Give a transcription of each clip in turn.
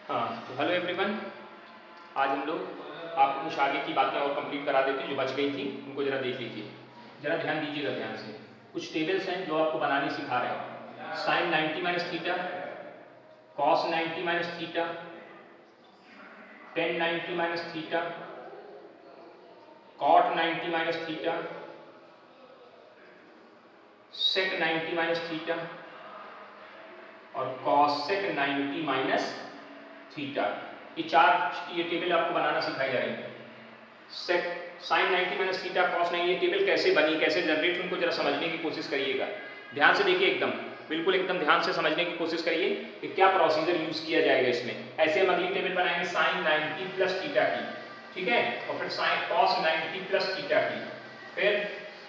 हाँ, तो hello everyone. आज हम लोग आपको कुछ आगे की बातें और कंप्लीट करा देते हैं जो बच गई थी, उनको जरा देख लीजिए। जरा ध्यान दीजिएगा ध्यान से। कुछ टेबल्स हैं जो आपको बनाने सिखा रहे हैं। Sine 90 minus theta, cos 90 minus theta, tan 90 minus theta, cot 90 minus theta, sec 90 minus theta और कॉसेक 90 माइनस थीटा। ये टेबल आपको बनाना सिखाई जा रही है। Sec sine 90 minus theta cos 90, ये टेबल कैसे बनी, कैसे जनरेट, उनको जरा समझने की कोशिश करिएगा। ध्यान से देखिए, एकदम बिल्कुल एकदम ध्यान से समझने की कोशिश करिए कि क्या प्रोसीजर यूज किया जाएगा इसमें। ऐसे हम अगली टेबल बनाएंगे साइन 90 प्लस थीटा की, ठीक है, और फिर साइन कॉस 90 प्लस थीटा की, फिर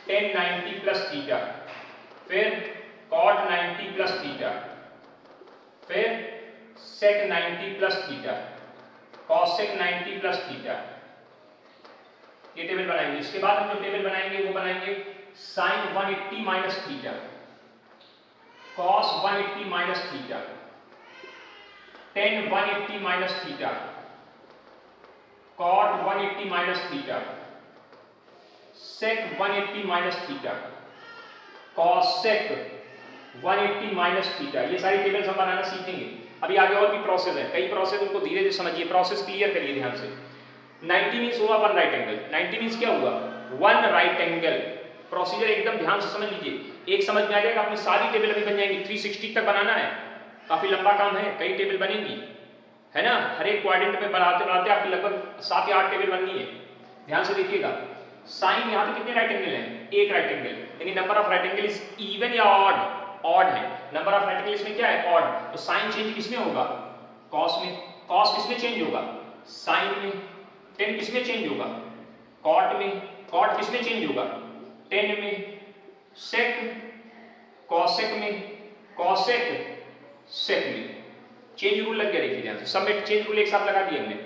टेन 90 प्लस थीटा, फिर कॉट 90 प्लस थीटा, फिर sec 90 plus theta, cosec 90 plus theta. ये टेबल बनाएंगे। इसके बाद हम जो टेबल बनाएंगे वो बनाएंगे sine 180 minus theta, cos 180 minus theta, tan 180 minus theta, cot 180 minus theta, sec 180 minus theta, cosec 180 minus theta. ये सारी टेबल्स हम बनाना सीखेंगे। अभी आगे और भी प्रोसेस है, कई प्रोसेस, उनको धीरे धीरे समझिए, प्रोसेस क्लियर करिए ध्यान से। 90 मीन्स हुआ वन राइट एंगल। 90 मीन्स क्या हुआ? One right angle. प्रोसीजर एकदम ध्यान से समझ लीजिए, एक समझ में आ जाएगा। अपनी सारी टेबल अभी बन जाएंगी। 360 तक बनाना है, काफी लंबा काम है, कई टेबल बनेंगी, है ना। हर एक क्वाड्रेंट में बनाते बनाते आपकी लगभग 7 या 8 टेबल बननी है। ध्यान से देखिएगा। साइन यहाँ पे कितने राइट एंगल हैं? एक राइट एंगल, यानी number of right angle is even या ऑड? ऑड है। नंबर ऑफ राइट एंगल इसमें क्या है? ऑड। तो साइन चेंज किसमें होगा? कॉस में। कॉस किसमें चेंज होगा? साइन में। टेन किसमें चेंज होगा? कॉट में। कॉट किसमें चेंज होगा? टेन में। सेक कॉसेक में, कॉसेक सेक में। चेंज रूल लग गया, देखिए ध्यान से। सब में चेंज रूल एक साथ लगा दिए हमने।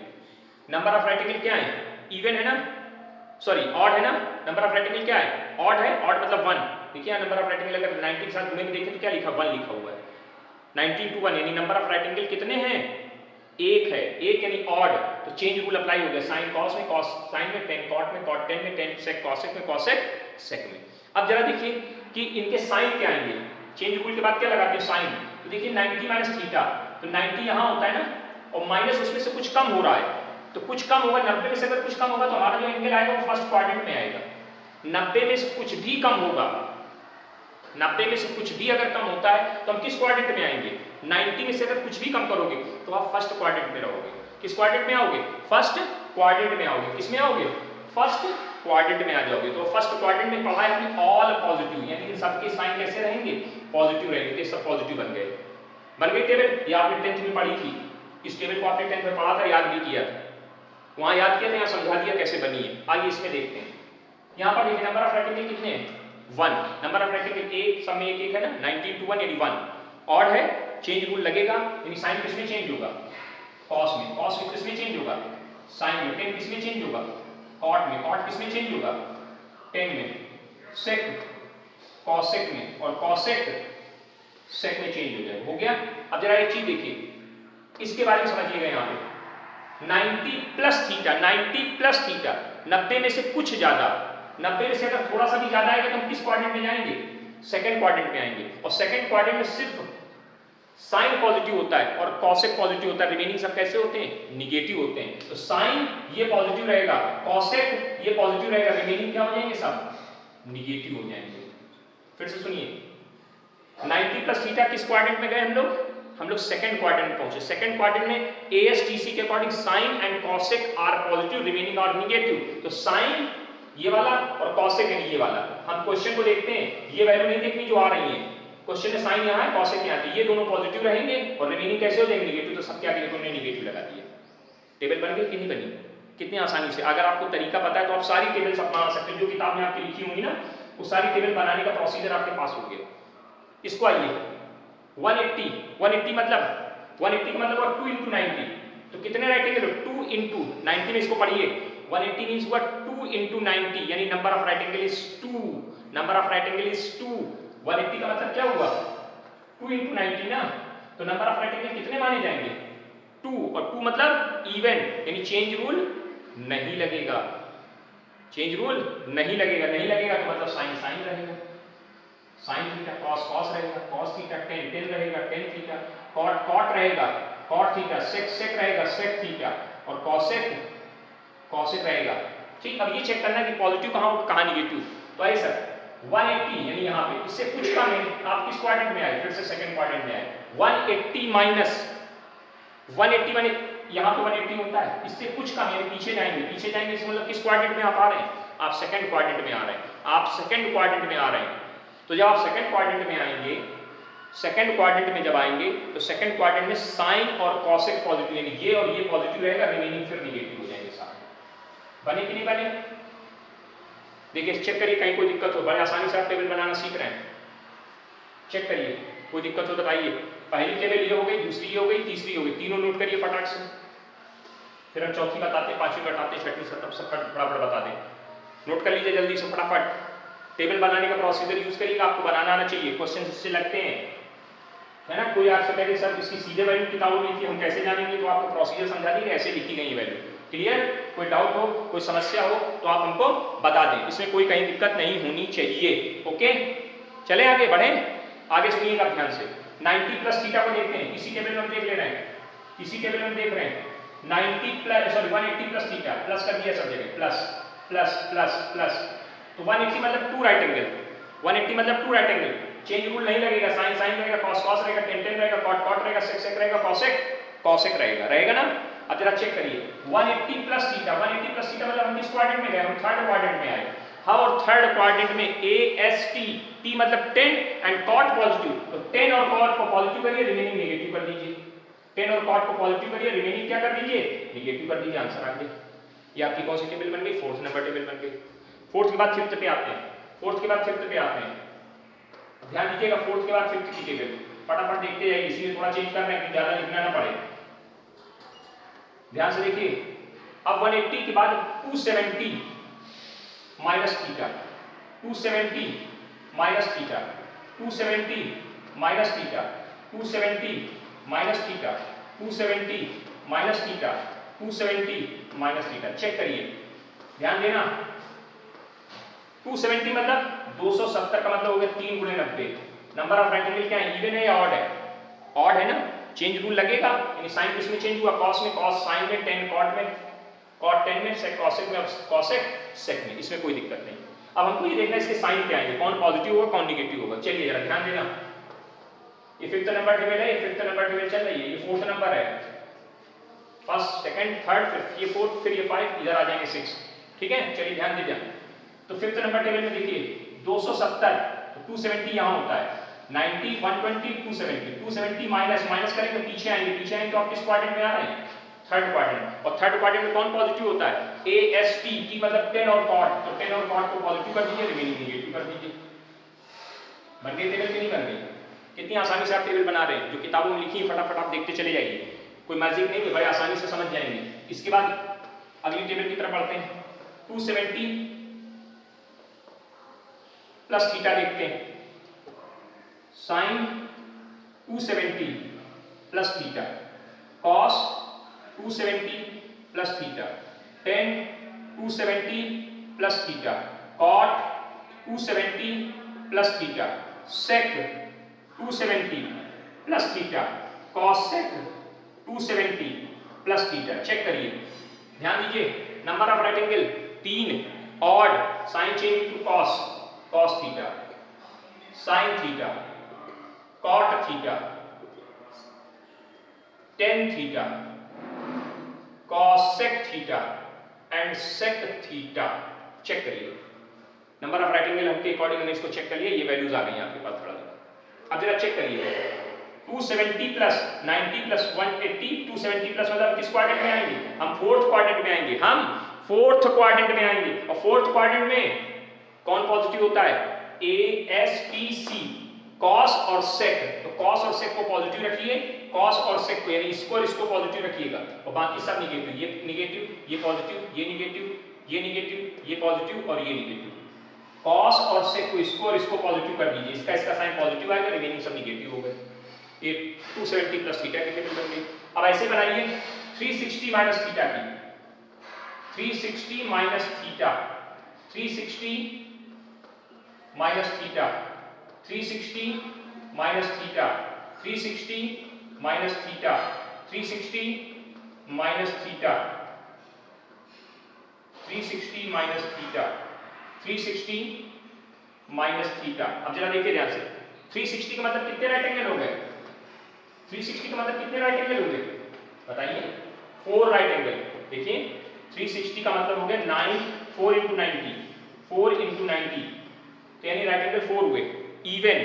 नंबर ऑफ राइट एंगल क्या है? इवन है ना, सॉरी ऑड है ना। नंबर ऑफ राइट एंगल क्या है? ऑड है। ऑड मतलब 1। देखिए नंबर ऑफ राइट एंगल अगर 90 के साथ गुणे में देखें तो क्या लिखा? 1 लिखा हुआ है। 90 to 1 यानी नंबर ऑफ राइट एंगल कितने हैं? एक है। एक यानी ऑड, तो चेंज रूल अप्लाई हो गया। साइन कॉस में, कॉस साइन में, टेन कॉट में, कॉट टेन में, टेन सेक कॉसेक में, कॉसेक सेक में। अब जरा देखिए कि इनके साइन क्या आएंगे। चेंज रूल के बाद क्या लगाते हैं? साइन। तो देखिए 90 माइनस थीटा, तो 90 यहाँ होता है ना, और माइनस उसमें से कुछ कम हो रहा है, तो कुछ कम होगा। 90 में से अगर कुछ कम होगा तो हमारा जो एंगल आएगा वो फर्स्ट क्वाड्रेंट में आएगा। 90 में से कुछ भी कम होगा, 90 में से कुछ भी अगर कम होता है तो हम किस क्वाड्रेंट में आएंगे? 90 में से अगर कुछ भी कम करोगे तो आप फर्स्ट क्वाड्रेंट में रहोगे। किस क्वाड्रेंट में आओगे? फर्स्ट क्वाड्रेंट में आओगे। किसमें आओगे? फर्स्ट क्वाड्रेंट में आ जाओगे। तो फर्स्ट क्वाड्रेंट में पढ़ा है अपनी ऑल पॉजिटिव, यानी इन सबके साइन कैसे रहेंगे? पॉजिटिव रहेंगे। तो सब पॉजिटिव बन गए। बन गई टेबल। ये आपने 10th में पढ़ी थी। इस टेबल को आपने 10th में पढ़ा था, याद भी किया था। वहां याद किया था, यहाँ समझा दिया कैसे बनी है। आइए इसमें देखते हैं। यहाँ पर देखिए नंबर ऑफ राइट एंगल कितने हैं? 1। नंबर ऑफ राइट एंगल एक, सब में एक एक है ना। 90 to 1 यानी 1। ऑड है, चेंज रूल लगेगा, यानी साइन किसमें चेंज होगा? कॉस में। कॉस किसमें चेंज होगा? साइन में। टेन किसमें चेंज होगा? कॉट में। कॉट किसमें चेंज होगा? टेन में। सेक कॉसेक में, और कॉसेक सेक में चेंज हो जाएगा। हो गया। अब जरा एक चीज देखिए, इसके बारे में समझिएगा। यहाँ पे 90 प्लस थीटा, 90 प्लस थीटा, 90 में से कुछ ज्यादा, 90 में से अगर थोड़ा सा भी ज्यादा आएगा तो हम किस क्वाड्रेंट में जाएंगे? सेकंड क्वाड्रेंट में आएंगे। और सेकंड क्वाड्रेंट में सिर्फ साइन पॉजिटिव होता है और कॉसेक पॉजिटिव होता है। रिमेनिंग सब कैसे होते हैं? निगेटिव होते हैं। तो साइन ये पॉजिटिव रहेगा, कॉसेक ये पॉजिटिव रहेगा, रिमेनिंग क्या हो जाएंगे? सब निगेटिव हो जाएंगे। फिर से सुनिए, 90 प्लस थीटा किस क्वाड्रेंट में गए हम लोग? हम लोग सेकंड क्वाड्रेंट में पहुंचे। सेकंड क्वाड्रेंट में ASTC के according sine and cosec are positive, remaining are negative. तो साइन ये वाला और कॉसेक यानी ये वाला। हम क्वेश्चन को देखते हैं, ये वैल्यू नहीं देखनी जो आ रही है। क्वेश्चन में साइन यहाँ है, कॉसेक यहाँ है, ये दोनों पॉजिटिव रहेंगे और रिमेनिंग कैसे हो जाएंगे? निगेटिव। तो सबके आगे तुमने निगेटिव लगा दिया। टेबल बन गई कि नहीं बनी? कितनी आसानी से। अगर आपको तरीका पता है तो आप सारी टेबल सब बना सकते हैं। जो किताब में आपकी लिखी होंगी ना, वो सारी टेबल बनाने का प्रोसीजर आपके पास हो गया। इसको आइए 180, 180 मतलब 180 का मतलब हुआ 2 into 90। तो कितने राइट एंगल? 2 into 90 में इसको पढ़िए। 180 मींस हुआ 2 into 90, यानी number of right angle is 2। Number of right angle is 2। 180 का मतलब क्या हुआ? 2 into 90 ना। तो नंबर ऑफ राइट एंगल कितने माने जाएंगे? 2। और टू मतलब इवन, यानी चेंज रूल नहीं लगेगा, चेंज रूल नहीं लगेगा, नहीं लगेगा तो मतलब साइन साइन रहेगा, साइन थीटा, कॉस कॉस रहेगा, कॉस थीटा, टेन टेन रहेगा, टेन थीटा, कॉट कॉट रहेगा, कॉट थीटा, सेक सेक रहेगा, सेक थीटा, और कॉसेक कॉसेक रहेगा। ठीक, अब ये चेक करना है कि पॉजिटिव कहाँ और कहाँ निगेटिव। तो ऐसा 180 यानी यहाँ पे इससे कुछ कम है, आप किस क्वाड्रेंट में आए, फिर से सेकंड क्वाड्रेंट में आए, 180 माइनस 180 माने यहाँ पे 180 होता है, इससे कुछ कम यानी पीछे जाएंगे, पीछे जाएंगे इसका मतलब किस क्वाड्रेंट में आप आ रहे हैं, आप सेकंड क्वाड्रेंट में आ रहे हैं, आप सेकंड क्वाड्रेंट में आ रहे हैं। तो जब आप सेकंड क्वाड्रेंट में आएंगे, सेकंड क्वाड्रेंट में जब आएंगे तो सेकंड क्वाड्रेंट में साइन और कॉसेक पॉजिटिव, यानी ये और ये पॉजिटिव रहेगा, रिमेनिंग फिर निगेटिव हो जाएंगे सारे। बने कि नहीं बने? देखिए चेक करिए, कहीं कोई दिक्कत हो, बड़े आसानी से आप टेबल बनाना सीख रहे हैं, चेक करिए, कोई दिक्कत हो तो बताइए। पहली टेबल ये हो गई, दूसरी ये हो गई, तीसरी हो गई, तीनों नोट करिए फटाक से, फिर हम चौथी बताते, पांचवी बताते, छठवीं सब फटाफट बता दें। नोट कर लीजिए जल्दी से फटाफट। टेबल बनाने का प्रोसीजर यूज करिएगा, आपको बनाना आना चाहिए, क्वेश्चन इससे लगते हैं, है ना। कोई आपसे कहे सर इसकी सीधे वैल्यू किताबों में थी, हम कैसे जानेंगे, तो आपको प्रोसीजर समझा देंगे, ऐसे लिखी गई वैल्यू। क्लियर? कोई डाउट हो, कोई समस्या हो तो आप हमको बता दें, इसमें कोई कहीं दिक्कत नहीं होनी चाहिए। ओके, चले आगे बढ़े, आगे सुनिएगा ध्यान से। 90 प्लस थीटा को देखते हैं, किसी टेबल में हम देख ले रहे हैं, किसी टेबल में हम देख रहे हैं 90 प्लस 180 प्लस थीटा, प्लस कर दिया सब जगह, प्लस प्लस प्लस प्लस, तो 180 मतलब 2 राइट एंगल, 180 मतलब 2 राइट एंगल, चेंज रूल नहीं लगेगा, साइन साइन रहेगा, कॉस कॉस रहेगा, टेन टेन रहेगा, कॉट कॉट रहेगा, सेक सेक रहेगा, कॉसेक कॉसेक रहेगा, रहेगा ना। अब जरा चेक करिए 180 प्लस थीटा, 180 प्लस थीटा मतलब हम किस क्वाड्रेंट में गए, हम थर्ड क्वाड्रेंट में आए। हाँ, और थर्ड क्वाड्रेंट में AST, T मतलब 10 एंड कॉट पॉजिटिव, तो 10 और कॉट को पॉजिटिव करिए, रिमेनिंग नेगेटिव कर दीजिए, 10 और कॉट को पॉजिटिव करिए, रिमेनिंग क्या कर दीजिए, नेगेटिव कर दीजिए, आंसर आ गया। ये आपकी कौन सी टेबल बन गई, फोर्थ नंबर टेबल बन गई। फोर्थ के बाद फिफ्थ पे आते हैं, फोर्थ के बाद फिफ्थ पे आते हैं, ध्यान दीजिएगा, फोर्थ के बाद फिफ्थ की टेबल फटाफट देखते जाइए, इसी में थोड़ा चेंज कर रहे हैं कि ज्यादा लिखना ना पड़े, ध्यान से देखिए। अब 180 के बाद 270 minus theta, 270 minus theta, 270 minus theta, 270 minus theta, 270 minus theta, 270 minus theta, check करिए, ध्यान देना। 270 मतलब 270 का मतलब हो गया 3 गुणे 90। नंबर ऑफ राइट एंगल क्या है, इवन है या ऑड है, ऑड है ना, चेंज रूल लगेगा, यानी साइन किसमें चेंज हुआ, कॉस में, कॉस साइन में, टेन कॉट में, कॉट 10 में, सेक कॉसेक में, कॉसेक सेक में, इसमें कोई दिक्कत नहीं। अब हमको ये देखना है इसके साइन क्या आएंगे, कौन पॉजिटिव होगा कौन निगेटिव होगा। चलिए जरा ध्यान देना, ये फिफ्थ नंबर टेबल है, ये फिफ्थ नंबर टेबल चल रही है, ये फोर्थ नंबर है, फर्स्ट सेकंड थर्ड, फिफ्थ, ये फोर्थ, फिर ये 5, इधर आ जाएंगे 6, ठीक है। चलिए ध्यान दीजिए, तो फिफ्थ नंबर टेबल में देखिए 270, तो 270 यहाँ होता है, 90 120 270, 270 माइनस माइनस करेंगे पीछे आएंगे, पीछे आएंगे तो आप किस क्वाड्रेंट में आ रहे हैं, थर्ड क्वाड्रेंट, और थर्ड क्वाड्रेंट में कौन पॉजिटिव होता है, AST, T मतलब 10 और कॉट, तो 10 और कॉट को पॉजिटिव कर दीजिए, रिमेनिंग नेगेटिव कर दीजिए। बन गई टेबल कि नहीं बन गई? कितनी आसानी से आप टेबल बना रहे हैं, जो किताबों में लिखी है फटाफट आप देखते चले जाइए, कोई मैजिक नहीं है, बड़े आसानी से समझ जाएंगे। इसके बाद अगली टेबल की तरफ बढ़ते हैं, 270 प्लस थीटा देखते हैं, sine 270 plus theta, cos 270 plus theta, tan 270 plus theta, cot 270 plus theta, sec 270 plus theta, cosec 270 plus theta. Check करिए, ध्यान दीजिए, number of right angle 3, odd, sine change to cos, cos theta, sine theta, cot theta, tan theta, cosec theta and sec theta. Check करिए, number of right angle हमके according हमने इसको check कर लिया, ये वैल्यूज आ गई आपके पास थोड़ा। अब जरा चेक करिए, 270 प्लस 90 प्लस 180, 270 प्लस मतलब किस क्वाड्रेंट में आएंगे, हम फोर्थ क्वाड्रेंट में आएंगे, हम फोर्थ क्वाड्रेंट में आएंगे, और फोर्थ क्वाड्रेंट में कौन पॉजिटिव होता है, ASTC, कॉस और सेक, तो कॉस और सेक को पॉजिटिव रखिए, कॉस और सेक को, यानी इसको और इसको पॉजिटिव रखिएगा, और बाकी सब निगेटिव, ये निगेटिव, ये पॉजिटिव, ये निगेटिव, ये निगेटिव, ये पॉजिटिव और ये निगेटिव। कॉस और सेक को इसको और इसको पॉजिटिव कर दीजिए, इसका इसका साइन पॉजिटिव आएगा, रिमेनिंग सब निगेटिव हो गए। ये 270 प्लस थीटा के टेबल बन गई। अब ऐसे बनाइए 360 माइनस थीटा की, 360 minus theta, 360 minus theta, 360 minus theta, 360 minus theta, 360 minus theta, 360 minus theta, 360 minus theta. अब जरा देखिए ध्यान से, 360 का मतलब कितने राइट एंगल हो गए? 360 का मतलब कितने राइट एंगल हो गए बताइए? 4 राइट एंगल। देखिए 360 का मतलब हो गया 9, 4 into 90, 4 into 90, तो यानी राइट एंगल 4 हुए। Even,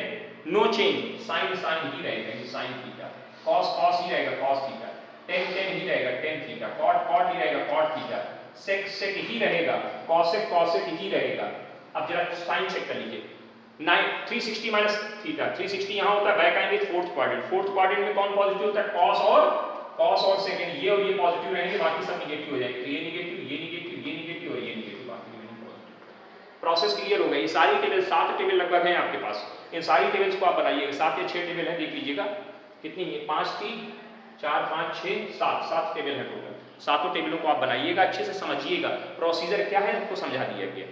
no change, sine sine ही रहेगा, ये साइन थीटा, कॉस कॉस ही रहेगा, कॉस थीटा, टेन टेन ही रहेगा, टेन थीटा, कॉट कॉट ही रहेगा, कॉट थीटा, सेक सेक ही रहेगा, कॉसेक कॉसेक ही रहेगा। अब जरा साइन चेक कर लीजिए, 360 माइनस थीटा, 360 यहाँ होता है, बैक आएंगे फोर्थ क्वाड्रेंट, फोर्थ क्वाड्रेंट में कौन पॉजिटिव होता है? कॉस और सेक, ये और ये पॉजिटिव रहेंगे, बाकी सब निगेटिव हो जाएंगे, तो ये निगेटिव, ये निगेटिव, ये निगेटिव और ये निगेटिव, बाकी रिमेनिंग पॉजिटिव। प्रोसेस क्लियर हो गई। ये सारी टेबल, 7 टेबल लगभग हैं आपके पास, इन सारी टेबल्स को आप बनाइएगा, 7 या 6 टेबल हैं, देख लीजिएगा कितनी है, 5 3 4 5 6 7 टेबल है टोटल। सातों टेबलों को आप बनाइएगा, अच्छे से समझिएगा प्रोसीजर क्या है, आपको समझा दिया गया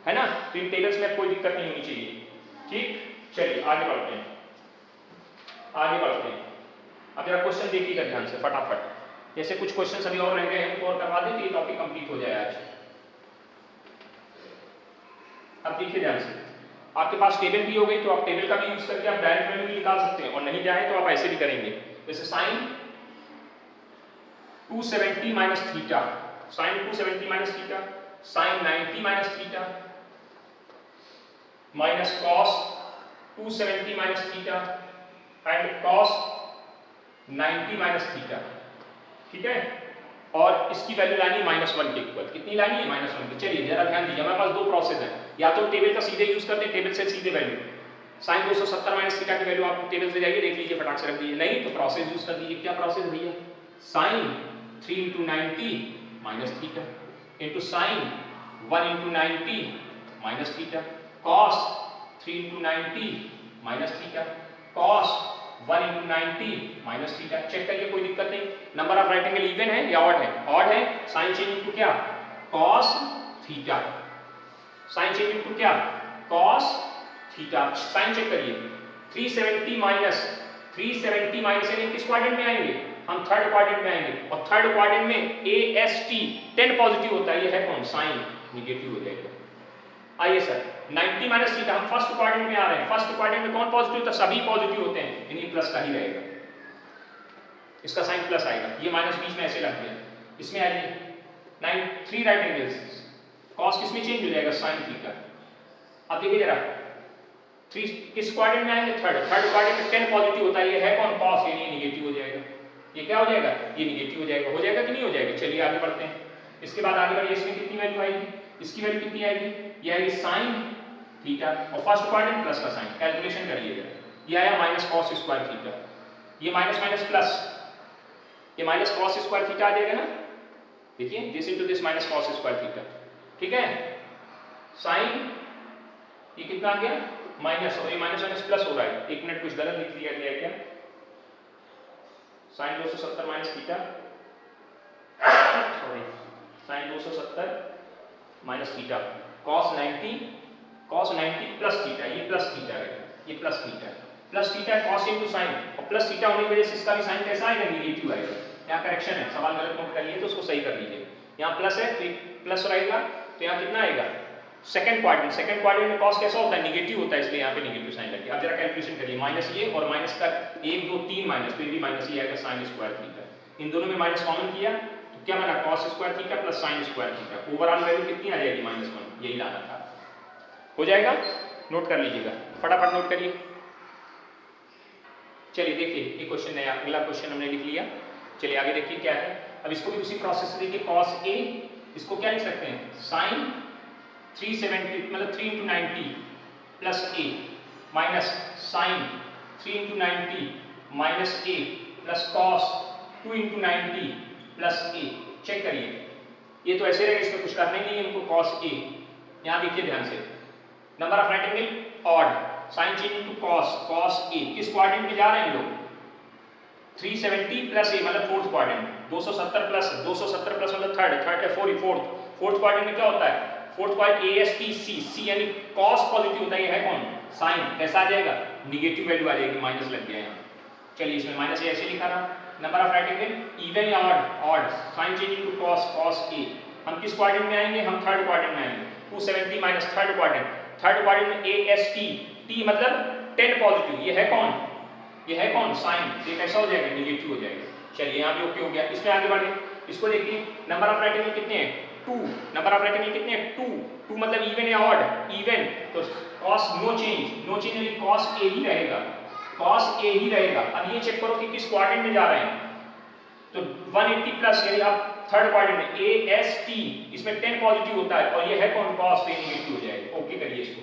है ना। तो इन टेबल्स में कोई दिक्कत नहीं होनी चाहिए, ठीक। चलिए आगे बढ़ते हैं, आगे बढ़ते हैं। अब जरा क्वेश्चन देखिएगा ध्यान से फटाफट, जैसे कुछ क्वेश्चन अभी और रह गए हैं, और करवा दें तो ये टॉपिक कंप्लीट हो जाए आज। अब देखिए ध्यान से, आपके पास टेबल भी हो गई, तो आप टेबल का भी यूज करके आप डायरेक्ट वैल्यू भी निकाल सकते हैं, और नहीं जाए तो आप ऐसे भी करेंगे। जैसे sine 270 minus theta, sine 270 minus theta, sine 90 minus theta, minus cos 270 minus theta and cos 90 minus theta, ठीक है। और इसकी वैल्यू लानी है -1 के इक्वल। कितनी लानी है? -1 की। चलिए जरा ध्यान दीजिए, हमारे पास दो प्रोसेस है, या तो टेबल का सीधे यूज करते हैं, टेबल से सीधे वैल्यू, साइन 270 माइनस थीटा की वैल्यू आप टेबल से जाइए, देख लीजिए, फटाक से रख दीजिए। नहीं तो प्रोसेस यूज कर दीजिए। क्या प्रोसेस भैया? Sine 3 into 90 minus theta into sine 1 into 90 minus theta, cos 3 into 90 minus theta, cos 1 into 90 minus theta. Check करिए, कोई दिक्कत नहीं। Number of right angle even है या ऑड है? ऑड है। साइन चेंज इनटू क्या? Cos theta. Sine change into क्या? Cos theta. साइन चेक करिए, 370 माइनस यानी किस क्वाड्रेंट में आएंगे? हम थर्ड क्वाड्रेंट में आएंगे, और थर्ड क्वाड्रेंट में AST 10 पॉजिटिव होता है, ये है कौन? साइन, निगेटिव हो जाएगा। आइए सर, 90 माइनस थीटा, हम फर्स्ट क्वाड्रेंट में आ रहे हैं, फर्स्ट क्वाड्रेंट में कौन पॉजिटिव होता है? सभी पॉजिटिव होते हैं, यानी प्लस का ही रहेगा, इसका साइन प्लस आएगा। ये माइनस बीच में ऐसे लग गया, इसमें आइए 3 राइट एंगल्स, कॉस किस में चेंज हो जाएगा? Sine theta. अब देखिए जरा, 3 किस क्वाड्रेंट में आएंगे? थर्ड क्वाड्रेंट में 10 पॉजिटिव होता है, ये है कौन? कॉस, यानी निगेटिव हो जाएगा। ये क्या हो जाएगा? ये निगेटिव हो जाएगा। हो जाएगा कि नहीं हो जाएगा? चलिए आगे बढ़ते हैं। इसके बाद आगे बढ़िए, इसमें कितनी वैल्यू आएगी? इसकी वैल्यू कितनी आएगी? ये आएगी साइन थीटा, और फर्स्ट क्वाड्रेंट प्लस का साइन। कैलकुलेशन करिएगा, ये आया माइनस कॉस स्क्वायर थीटा, ये माइनस माइनस प्लस, ये माइनस कॉस स्क्वायर थीटा आ जाएगा ना। देखिए, this into this minus cos square theta, ठीक है। साइन ये कितना आ गया? माइनस, और ये माइनस माइनस प्लस हो रहा है। एक मिनट, कुछ गलत लिख दिया गया क्या? Sine 270 minus theta, sorry, sine 270 minus theta, cos 90 plus theta, ये प्लस थीटा है, ये प्लस थीटा है, प्लस थीटा है कॉस इनटू साइन, और प्लस थीटा होने की वजह से इसका भी साइन कैसा आएगा? निगेटिव आएगा। यहाँ करेक्शन है, सवाल गलत नोट कर लिए तो उसको सही कर लीजिए। यहाँ प्लस है तो प्लस रहेगा, तो यहाँ कितना आएगा? सेकंड क्वाड्रेंट में कॉस कैसा होता है? निगेटिव होता है, इसलिए यहाँ पे निगेटिव साइन लग गया। अब जरा कैलकुलेशन करिए, माइनस ये और माइनस का 1 2 3 माइनस, तो ये भी माइनस ही आएगा, साइन स्क्वायर थीटा। इन दोनों में माइनस कॉमन किया तो क्या बना? Cos square theta plus sine square theta. Overall value कितनी आ जाएगी? -1, यही लाना था। हो जाएगा, नोट कर लीजिएगा, फटाफट नोट करिए। चलिए देखिए, ये क्वेश्चन नया, अगला क्वेश्चन हमने लिख लिया। चलिए आगे देखिए क्या है। अब इसको भी उसी प्रोसेस से देखिए, कॉस A, इसको क्या लिख सकते हैं? साइन 370 मतलब 3 into 90 plus A minus sine 3 into 90 minus A plus cos 2 into 90 plus A। Check करिए, ये तो ऐसे रहेगा, इसमें कुछ करना ही नहीं है इनको। कॉस A, यहाँ देखिए ध्यान से, number of right angle odd, sine change into cos A। किस क्वाड्रेंट में जा रहे हैं लोग? 370 प्लस ए मतलब फोर्थ क्वाड्रेंट, 270 प्लस मतलब थर्ड है फोर्थ क्वाड्रेंट में क्या होता है, fourth quadrant A S T C, C यानी कॉस पॉजिटिव होता है, ये है कौन साइन, कैसा आ जाएगा नेगेटिव वैल्यू आ जाएगी, माइनस लग गया यहाँ। चलिए इसमें माइनस ऐसे लिखा रहा, number of right angle even या odd, sine changing to cos A, हम किस क्वाड्रेंट में आएंगे, हम थर्ड क्वाड्रेंट में आएंगे, 270 माइनस थर्ड क्वाड्रेंट में ए एस टी, टी मतलब 10 पॉजिटिव, ये है कौन साइन, ये कैसा हो जाएगा नेगेटिव हो जाएगा। चलिए यहाँ भी ओके हो गया, इसमें आगे बढ़े, इसको देखिए नंबर ऑफ राइट एंगल कितने हैं 2, नंबर ऑफ राइट एंगल कितने हैं 2 मतलब इवन या ऑड, इवन तो कॉस नो चेंज यानी कॉस ए ही रहेगा। अब ये चेक करो कि किस क्वाड्रेंट में जा रहे हैं, तो 180 प्लस यानी अब थर्ड क्वाड्रेंट में ए एस टी, इसमें 10 पॉजिटिव होता है और ये है कौन कॉस ए नेगेटिव हो जाएगा। ओके करिए इसको,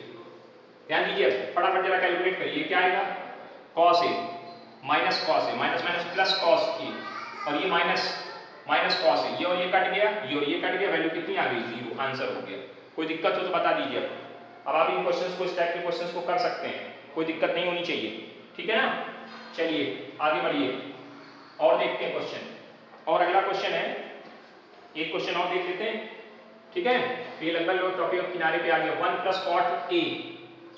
ध्यान दीजिए फटाफट जरा कैलकुलेट करिए, क्या आएगा cos A minus plus cos A, और ये माइनस कॉस ए, ये और ये कट गया, वैल्यू कितनी आ गई 0, आंसर हो गया। कोई दिक्कत हो तो बता दीजिए। अब आप इन क्वेश्चंस को, इस टाइप के क्वेश्चंस को कर सकते हैं, कोई दिक्कत नहीं होनी चाहिए, ठीक है ना। चलिए आगे बढ़िए और देखते हैं क्वेश्चन, और अगला क्वेश्चन है, एक क्वेश्चन और देख लेते हैं, ठीक है। ये लगभग टॉपिक अब किनारे पे आ गया, 1 plus cot A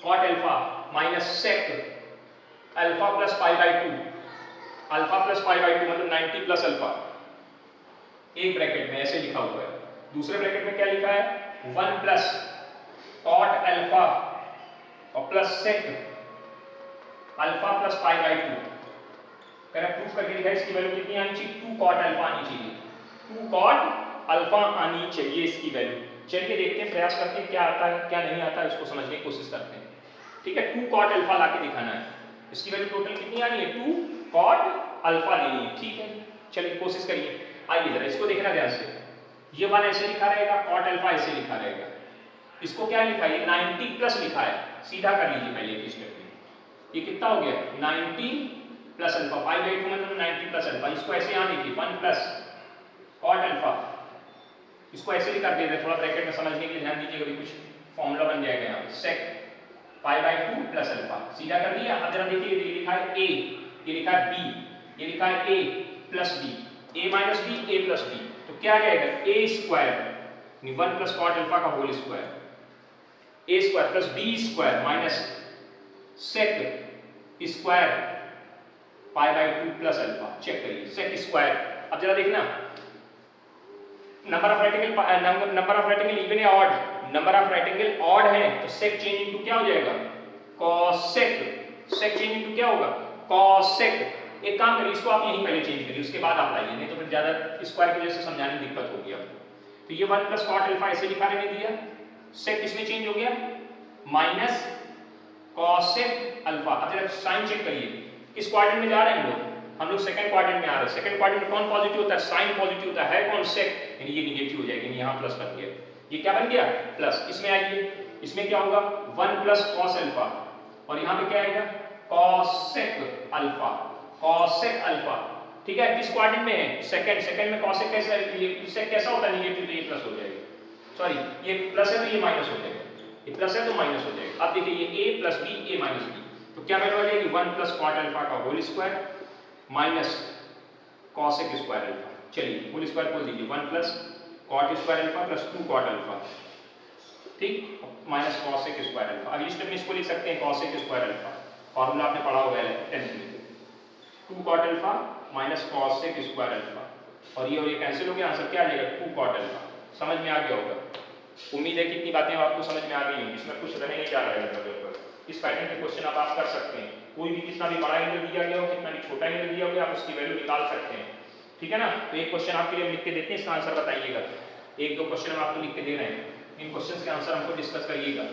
cot alpha minus sec alpha plus pi by 2, मतलब 90 प्लस अल्फा, एक ब्रैकेट में ऐसे लिखा हुआ है, दूसरे ब्रैकेट में क्या लिखा है 1 प्लस कॉट अल्फा और plus sec alpha plus pi by 2, proof करके दिखाया इसकी वैल्यू कितनी आनी चाहिए 2 कॉट अल्फा आनी चाहिए, 2 कॉट अल्फा आनी चाहिए इसकी वैल्यू। चलिए देखते हैं, प्रयास करते हैं क्या आता है क्या नहीं आता है, उसको समझने की कोशिश करते हैं, ठीक है। 2 कॉट अल्फा ला के दिखाना है, इसकी वैल्यू टोटल कितनी आनी है 2 कॉट अल्फा लेनी है, ठीक है। चलिए कोशिश करिए, आइए जरा इसको देखना ध्यान से, ये 1 ऐसे लिखा रहेगा, कॉट अल्फा ऐसे लिखा रहेगा, इसको क्या लिखा है 90 प्लस लिखा है, सीधा कर लीजिए पहले एक स्टेप में, ये कितना हो गया 90 प्लस अल्फा, पाई बाई 2 मतलब 90 प्लस अल्फा, इसको ऐसे यहाँ लिखिए 1 प्लस कॉट अल्फा, इसको ऐसे भी कर देते हैं, थोड़ा ब्रैकेट में समझने के लिए ध्यान दीजिएगा, भी कुछ फॉर्मूला बन जाएगा यहाँ पे, सेक पाई बाई 2 प्लस अल्फा, सीधा कर दिया। अब जरा देखिए ये लिखा है ए, ये लिखा है बी, ये लिखा है A plus B, A minus B A plus B, तो क्या आ जाएगा A square 1 plus cot alpha का whole square, A square plus B square minus sec square pi by 2 plus alpha, check करिए सेक स्क्वायर। अब जरा देखना number of right angle even या odd, number of right angle odd है तो सेक change into क्या हो जाएगा कॉसेक, सेक चेंज इनटू क्या होगा कॉसेक। एक काम करिए इसको आप यहीं पहले चेंज करिए, उसके बाद आप लाइए, नहीं तो फिर ज्यादा स्क्वायर की वजह से समझाने में दिक्कत होगी आपको। तो ये 1 प्लस कॉट अल्फा ऐसे लिखा रहने दिया, सेक किसमें चेंज हो गया माइनस कॉसेक अल्फा। अब जरा साइन चेक करिए, किस क्वाड्रेंट में जा रहे हैं हम लोग सेकंड क्वाड्रेंट में आ रहे हैं, सेकंड क्वाड्रेंट में कौन पॉजिटिव होता है साइन पॉजिटिव होता है कौन सेक, यानी ये नेगेटिव हो जाएगा, यहाँ प्लस बन गया, ये क्या बन गया प्लस। इसमें आइए, इसमें क्या होगा 1 प्लस कॉस अल्फा और यहाँ पे क्या आएगा कॉसेक अल्फा, कॉसेक अल्फा, ठीक है। किस क्वाड्रेंट में है सेकंड में कॉसेक कैसा है, ये सेक कैसा होता है नेगेटिव, तो ये प्लस हो जाएगा, सॉरी ये प्लस है तो ये माइनस हो जाएगा, ये प्लस है तो माइनस हो जाएगा। अब देखिए ये a plus B a minus B, तो क्या वैल्यू आ जाएगी 1 प्लस कॉट अल्फा का whole square minus cosec square alpha. चलिए होल स्क्वायर बोल दीजिए 1 plus cot square alpha plus 2 cot alpha, ठीक, माइनस कॉसेक स्क्वायर अल्फा। अगली स्टेप में इसको लिख सकते हैं कॉसेक स्क्वायर अल्फा, फॉर्मूला आपने पढ़ा होगा 10th में, 2 cot alpha minus cosec square alpha, और ये कैंसिल हो गया, आंसर क्या आ जाएगा 2 कॉट अल्फा। समझ में आ गया होगा, उम्मीद है कि इतनी बातें आपको समझ में आ गई होंगी, इसमें कुछ रहने नहीं जा रहा है। इस पैटर्न के क्वेश्चन आप कर सकते हैं, कोई भी कितना भी बड़ा एंगल दिया गया हो कितना भी छोटा एंगल दिया हो आप उसकी वैल्यू निकाल सकते हैं, ठीक है ना। तो एक क्वेश्चन आपके लिए लिख के देते हैं, इसका आंसर बताइएगा, 1-2 क्वेश्चन हम आपको लिख के दे रहे हैं, इन क्वेश्चन के आंसर हमको डिस्कस करिएगा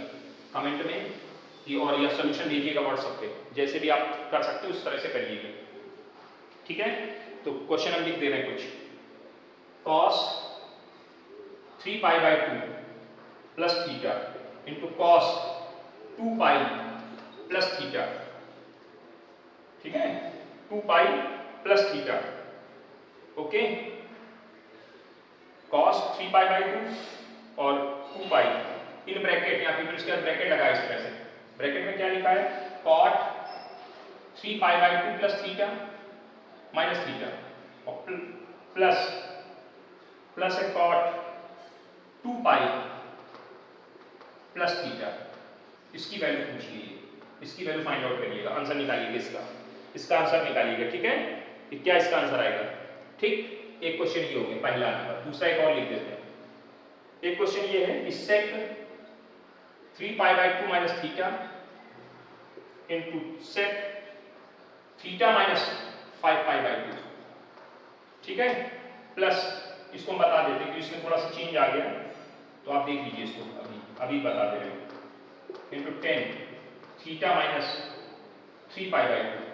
कमेंट में और या सोल्यूशन दीजिएगा व्हाट्सएप पे, जैसे भी आप कर सकते हो उस तरह से करिएगा, ठीक है। तो क्वेश्चन हम लिख दे रहे हैं कुछ, cos 3 pi by 2 plus theta into cos 2 pi plus theta, ठीक है 2 pi plus theta, okay. cos 3 pi by 2 और 2 पाई इन ब्रैकेट, यहाँ पे इसके ब्रैकेट लगा इस तरह से, ब्रैकेट में क्या लिखा है cot 3 pi by 2 plus theta minus theta और प्लस प्लस है कॉट 2 पाई प्लस थीटा। इसकी वैल्यू पूछ लीजिए, इसकी वैल्यू फाइंड आउट करिएगा, आंसर निकालिएगा इसका आंसर निकालिएगा। ठीक है, कि क्या इसका आंसर आएगा। ठीक, एक क्वेश्चन ये हो गया पहला नंबर। दूसरा एक और लिख देते हैं। एक क्वेश्चन ये है कि sec 3 pi by 2 minus theta into sec theta minus 5 pi by 2। ठीक है, प्लस इसको हम बता देते हैं कि इसमें थोड़ा सा चेंज आ गया, तो आप देख लीजिए इसको, अभी बता दे रहे हैं। Into 10 theta minus 3 pi by 2।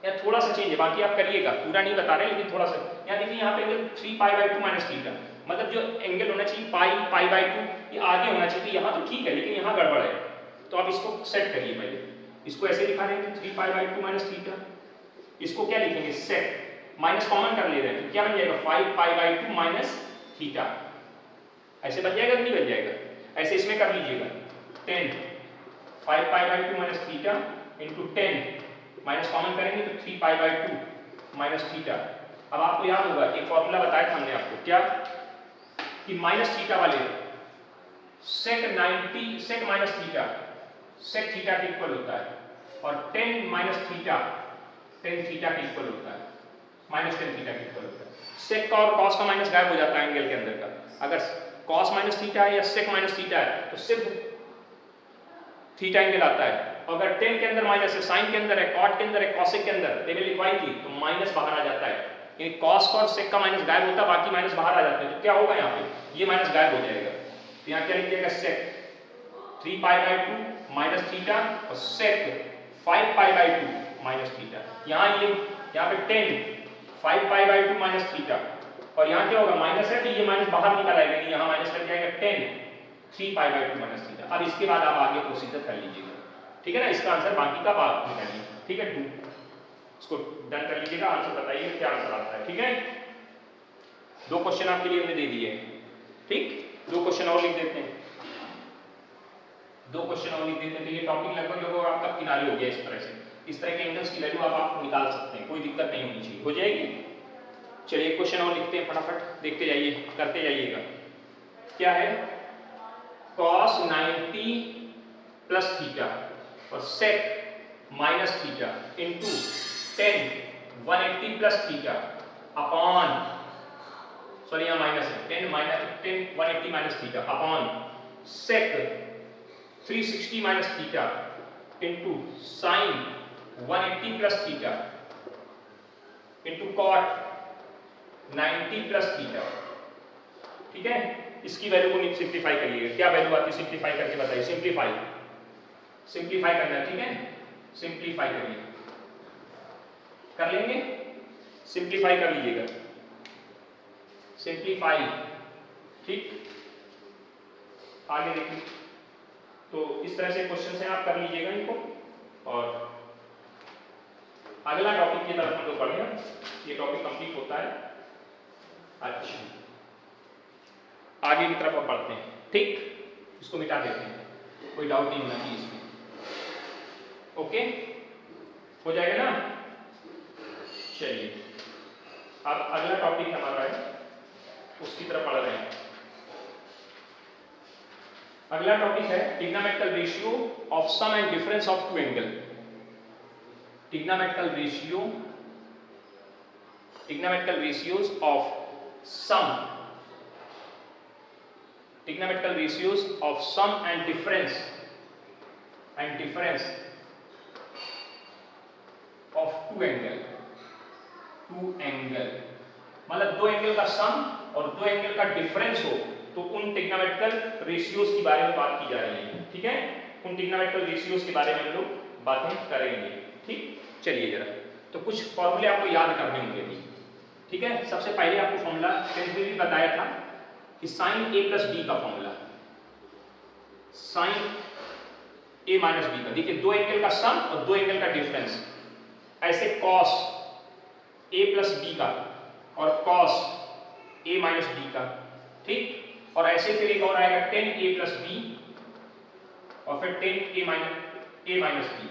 यार थोड़ा सा चेंज है, बाकी आप करिएगा, पूरा नहीं बता रहे, लेकिन थोड़ा सा। यहाँ देखिए, यहाँ पे angle 3 pi by 2 minus theta, मतलब जो एंगल होना चाहिए पाई बाई 2 ये आगे होना चाहिए, यहाँ तो ठीक है लेकिन यहाँ गड़बड़ है। तो आप इसको सेट करिए पहले। इसको ऐसे लिखा रहे हैं 3 पाई बाई 2 माइनस थीटा, इसको क्या लिखेंगे सेट, माइनस कॉमन कर ले रहे हैं, तो क्या बन जाएगा 5 पाई बाई 2 माइनस थीटा। ऐसे बन जाएगा कि नहीं बन जाएगा, ऐसे इसमें कर लीजिएगा 10 5 pi by 2 minus theta into 10 minus common करेंगे तो 3 पाई बाई 2 माइनस थीटा। अब आपको याद होगा एक फॉर्मूला बताया था हमने आपको, क्या कि माइनस थीटा वाले sec 90 sec minus theta sec theta के इक्वल होता है, और 10 माइनस थीटा 10 थीटा के इक्वल होता है, माइनस 10 थीटा के इक्वल होता है। सेक का और कॉस का माइनस गायब हो जाता है एंगल के अंदर का। अगर कॉस माइनस थीटा है या सेक माइनस थीटा है तो सिर्फ थीटा एंगल आता है। अगर टेन के अंदर माइनस है, साइन के अंदर है, कॉट के अंदर है, कॉसेक के अंदर टेबल लिखवाई थी, तो माइनस बाहर आ जाता है, यानी कॉस का और सेक का माइनस गायब होता है, बाकी माइनस बाहर आ जाते हैं। तो क्या होगा यहाँ पे, ये माइनस गायब हो जाएगा। तो यहाँ क्या लिख दिएगा सेक 3 पाई बाई 2 माइनस थीटा और सेक 5 पाई बाई 2 माइनस थीटा। यहाँ पे 10 5 पाई बाई 2 माइनस थीटा, और यहाँ क्या होगा माइनस है तो ये माइनस बाहर निकल आएगा, यहाँ माइनस लग जाएगा 10 3 पाई बाई 2 माइनस थीटा। अब इसके बाद आप आगे प्रोसीजर कर लीजिएगा, ठीक है ना। इसका आंसर बाकी का बात निकालिए, ठीक है। 2 इसको डन कर लीजिएगा, आंसर बताइए क्या आंसर आता है, ठीक है। 2 क्वेश्चन आपके लिए हमने दे दिए, ठीक। 2 क्वेश्चन और लिख देते हैं, 2 क्वेश्चन और लिख देते हैं। तो ये टॉपिक लगभग आपका किनारे हो गया। इस तरह के एंगल्स की वैल्यू आप निकाल सकते हैं, कोई दिक्कत नहीं होनी चाहिए, हो जाएगी। चलिए एक क्वेश्चन और लिखते हैं, फटाफट देखते जाइए, करते जाइएगा। क्या है, cos 90 प्लस थीटा और sec minus theta into 10 180 plus theta upon, sorry यहाँ माइनस है, 10 180 minus theta upon sec 360 minus theta into sign 180 plus theta into cot 90 plus theta, ठीक है। इसकी वैल्यू को सिंप्लीफाई करिएगा। क्या वैल्यू आती है सिंप्लीफाई करके बताइए। सिंप्लीफाई करना है, ठीक है। सिंप्लीफाई करिए, कर लेंगे, सिंप्लीफाई कर लीजिएगा, सिंप्लीफाई, ठीक। आगे देखिए, तो इस तरह से क्वेश्चन से आप कर लीजिएगा इनको। और अगला टॉपिक की तरफ हम लोग बढ़े, ये टॉपिक कंप्लीट होता है। अच्छा, आगे की तरफ अब बढ़ते हैं, ठीक। इसको मिटा देते हैं, कोई डाउट नहीं होना चाहिए इसमें, ओके, हो जाएगा ना। चलिए अब अगला टॉपिक हमारा है, उसकी तरफ बढ़ रहे हैं। अगला टॉपिक है trigonometrical ratio of sum and difference of two angle. Trigonometrical ratios of sum, trigonometrical ratios of sum and difference of two angle मतलब 2 एंगल का सम और 2 एंगल का डिफरेंस हो, तो उन ट्रिग्नोमेट्रिकल रेशियोज के बारे में बात की जा रही है, ठीक है। उन ट्रिग्नोमेट्रिकल रेशियोज के बारे में हम लोग बातें करेंगे, ठीक। चलिए जरा, तो कुछ फॉर्मूले आपको याद करने होंगे अभी, ठीक है। सबसे पहले आपको फॉर्मूला 10th में भी बताया था कि साइन ए प्लस बी का फॉर्मूला, साइन ए माइनस बी का, देखिए 2 एंगल का सम और 2 एंगल का डिफरेंस, ऐसे कॉस ए प्लस बी का और कॉस ए माइनस बी का, ठीक। और ऐसे फिर एक और आएगा 10 ए प्लस बी और फिर 10 ए माइनस बी,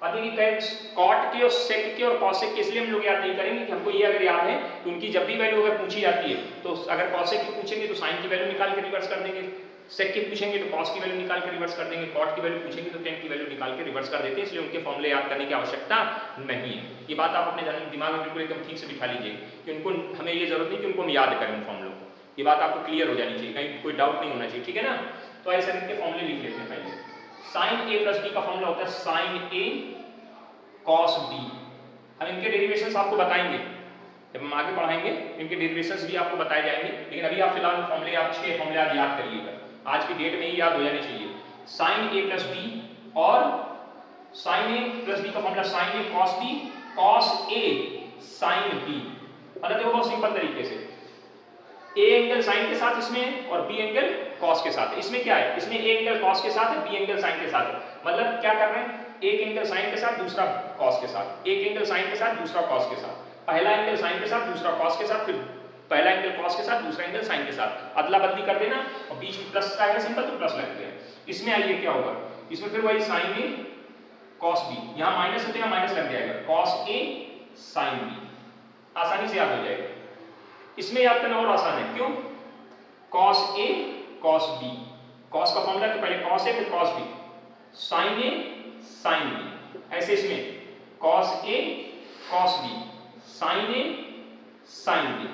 अब देखिए कॉट के और सेक के और कॉसेक के इसलिए हम लोग याद नहीं करेंगे कि हमको ये अगर याद है कि उनकी जब भी वैल्यू अगर पूछी जाती है तो अगर कॉसेक की पूछेंगे तो साइन की वैल्यू निकाल के रिवर्स कर देंगे, सेक की पूछेंगे तो कॉस की वैल्यू निकाल के रिवर्स कर देंगे, कॉट की वैल्यू पूछेंगे तो टेन की वैल्यू निकाल के रिवर्स कर देते हैं, इसलिए उनके फॉर्मूले याद करने की आवश्यकता नहीं है। ये बात आप अपने दिमाग में बिल्कुल एकदम ठीक से बिठा लीजिए कि उनको हमें ये जरूरत नहीं कि उनको हम याद करें उन फॉर्मूलों को, ये बात आपको क्लियर हो जानी चाहिए, कहीं कोई डाउट नहीं होना चाहिए, ठीक है ना। तो ऐसे इनके फॉर्मूले लिख लेते हैं पहले। साइन ए प्लस बी का फॉर्मूला होता है साइन ए कॉस बी। हम इनके डेरिवेशंस आपको बताएंगे जब हम आगे पढ़ाएंगे, इनके डेरिवेशंस भी आपको बताए जाएंगे, लेकिन अभी आप फिलहाल फॉर्मूले आप 6 फॉर्मूले आज याद करिएगा, आज की डेट में ही याद हो जाने चाहिए। साइन ए प्लस बी और साइन ए प्लस बी का formula sign A cos B, cos A sine B. मतलब देखो बहुत सिंपल तरीके से ए एंगल साइन के साथ इसमें और बी एंगल कॉस के साथ है। इसमें क्या है, इसमें ए एंगल कॉस के साथ है, बी एंगल साइन के साथ है। मतलब क्या कर रहे हैं, एक एंगल साइन के साथ दूसरा कॉस के साथ, एक एंगल साइन के साथ दूसरा कॉस के साथ, पहला एंगल साइन के साथ दूसरा कॉस के साथ, फिर पहला एंगल कॉस के साथ दूसरा एंगल साइन के साथ, अदला बदली कर देना और बीच में प्लस का है सिंबल तो प्लस लग गया। इसमें आइए क्या होगा, इसमें फिर वही साइन ए कॉस बी, यहां माइनस होते हैं माइनस लग जाएगा, कॉस ए साइन बी, आसानी से याद हो जाएगा। इसमें याद करना और आसान है, क्यों, cos A cos B, cos का फॉर्मूला तो पहले कॉस ए फिर कॉस बी, साइन ए साइन बी, ऐसे इसमें cos A cos B, sign A sine B,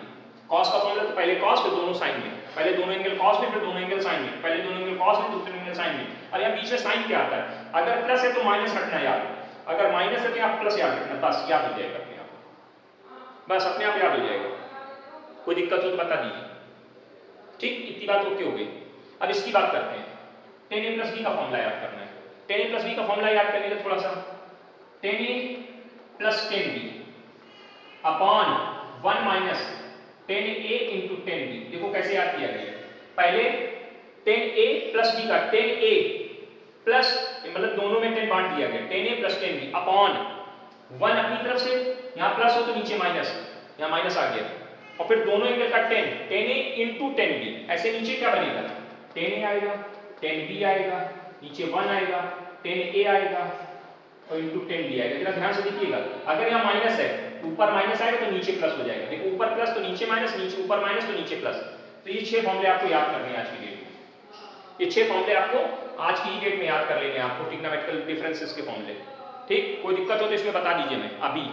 cos का फॉर्मूला तो पहले कॉस फिर दोनों साइन में, पहले दोनों एंगल कॉस में फिर दोनों एंगल साइन में, पहले दोनों एंगल कॉस में दूसरे एंगल साइन में। और यहाँ बीच में साइन क्या आता है, अगर प्लस है तो माइनस हटना याद, अगर माइनस है तो आप प्लस याद रखना, बस याद हो जाएगा अपने आप, बस अपने आप याद हो जाएगा। कोई दिक्कत हो तो बता दीजिए, ठीक, इतनी बात ओके हो गई। अब इसकी बात करते हैं, टेन ए प्लस बी का फॉर्मूला याद करना है। टेन ए प्लस बी का फॉर्मूला याद करने का थोड़ा सा, tan A plus tan B upon 1 minus 10a into 10b। देखो कैसे याद किया गया, पहले 10a प्लस b का 10a प्लस मतलब दोनों में 10 बांट दिया गया, 10a प्लस 10b अपॉन 1 अपनी तरफ से, यहाँ प्लस हो तो नीचे माइनस, यहाँ माइनस आ गया, और फिर दोनों एंगल का 10a इंटू 10b, ऐसे नीचे क्या बनेगा, 10a आएगा, 10b आएगा, नीचे 1 आएगा, 10a आएगा और इंटू 10b आएगा। जरा ध्यान से देखिएगा, अगर यहाँ माइनस है ऊपर माइनस आएगा तो नीचे प्लस हो जाएगा, देखो ऊपर प्लस तो नीचे माइनस, नीचे ऊपर माइनस तो नीचे प्लस। तो ये 6 फॉर्मूले आपको याद करने हैं आज की डेट में, ये 6 फॉर्मूले आपको आज की डेट में याद कर लेने हैं आपको, ट्रिग्नोमेट्रिकल डिफरेंसेस के फॉर्मूले, ठीक। कोई दिक्कत हो तो इसमें बता दीजिए मैं अभी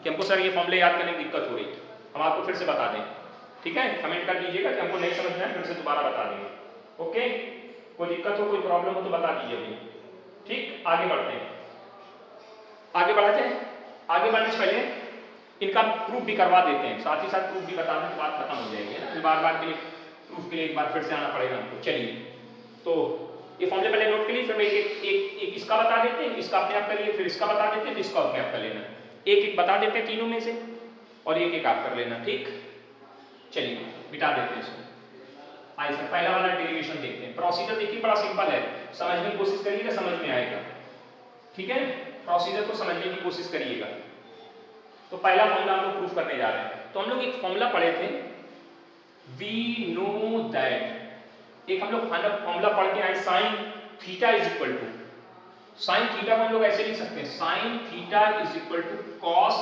कि हमको सर ये फॉर्मूले याद करने में दिक्कत हो रही है, हम आपको फिर से बता दें, ठीक है, कमेंट कर दीजिएगा कि हमको नहीं समझ में आए, फिर से दोबारा बता देंगे, ओके। कोई दिक्कत हो कोई प्रॉब्लम हो तो बता दीजिए अभी, ठीक। आगे बढ़ते हैं, आगे बढ़ते हैं, आगे बढ़ने से पहले इनका प्रूफ भी करवा देते हैं, साथ ही साथ प्रूफ भी बता दें तो बात खत्म हो जाएगी ना, फिर बार बार के लिए प्रूफ के लिए एक बार फिर से आना पड़ेगा हमको। चलिए तो ये फॉर्मूले पहले नोट के लिए, फिर मैं एक इसका बता देते हैं, इसका अपने आप करिए, फिर इसका बता देते हैं, तो इसका अपने आप कर लेना, एक एक बता देते हैं तीनों में से और एक एक आप कर लेना, ठीक। चलिए मिटा देते हैं इसको। आइए सर पहला वाला डेरिवेशन देखते हैं। प्रोसीजर देखिए बड़ा सिंपल है, समझने की कोशिश करिएगा, समझ में आएगा, ठीक है। प्रोसीजर को समझने की कोशिश करिएगा। तो पहला फॉर्मूला हम लोग प्रूफ करने जा रहे हैं। तो हम लोग एक फॉर्मूला पढ़े थे, वी नो दैट, एक हम लोग फॉर्मूला पढ़ के आए, sine theta is equal to, sine theta को हम लोग ऐसे लिख सकते हैं, sine theta is equal to cos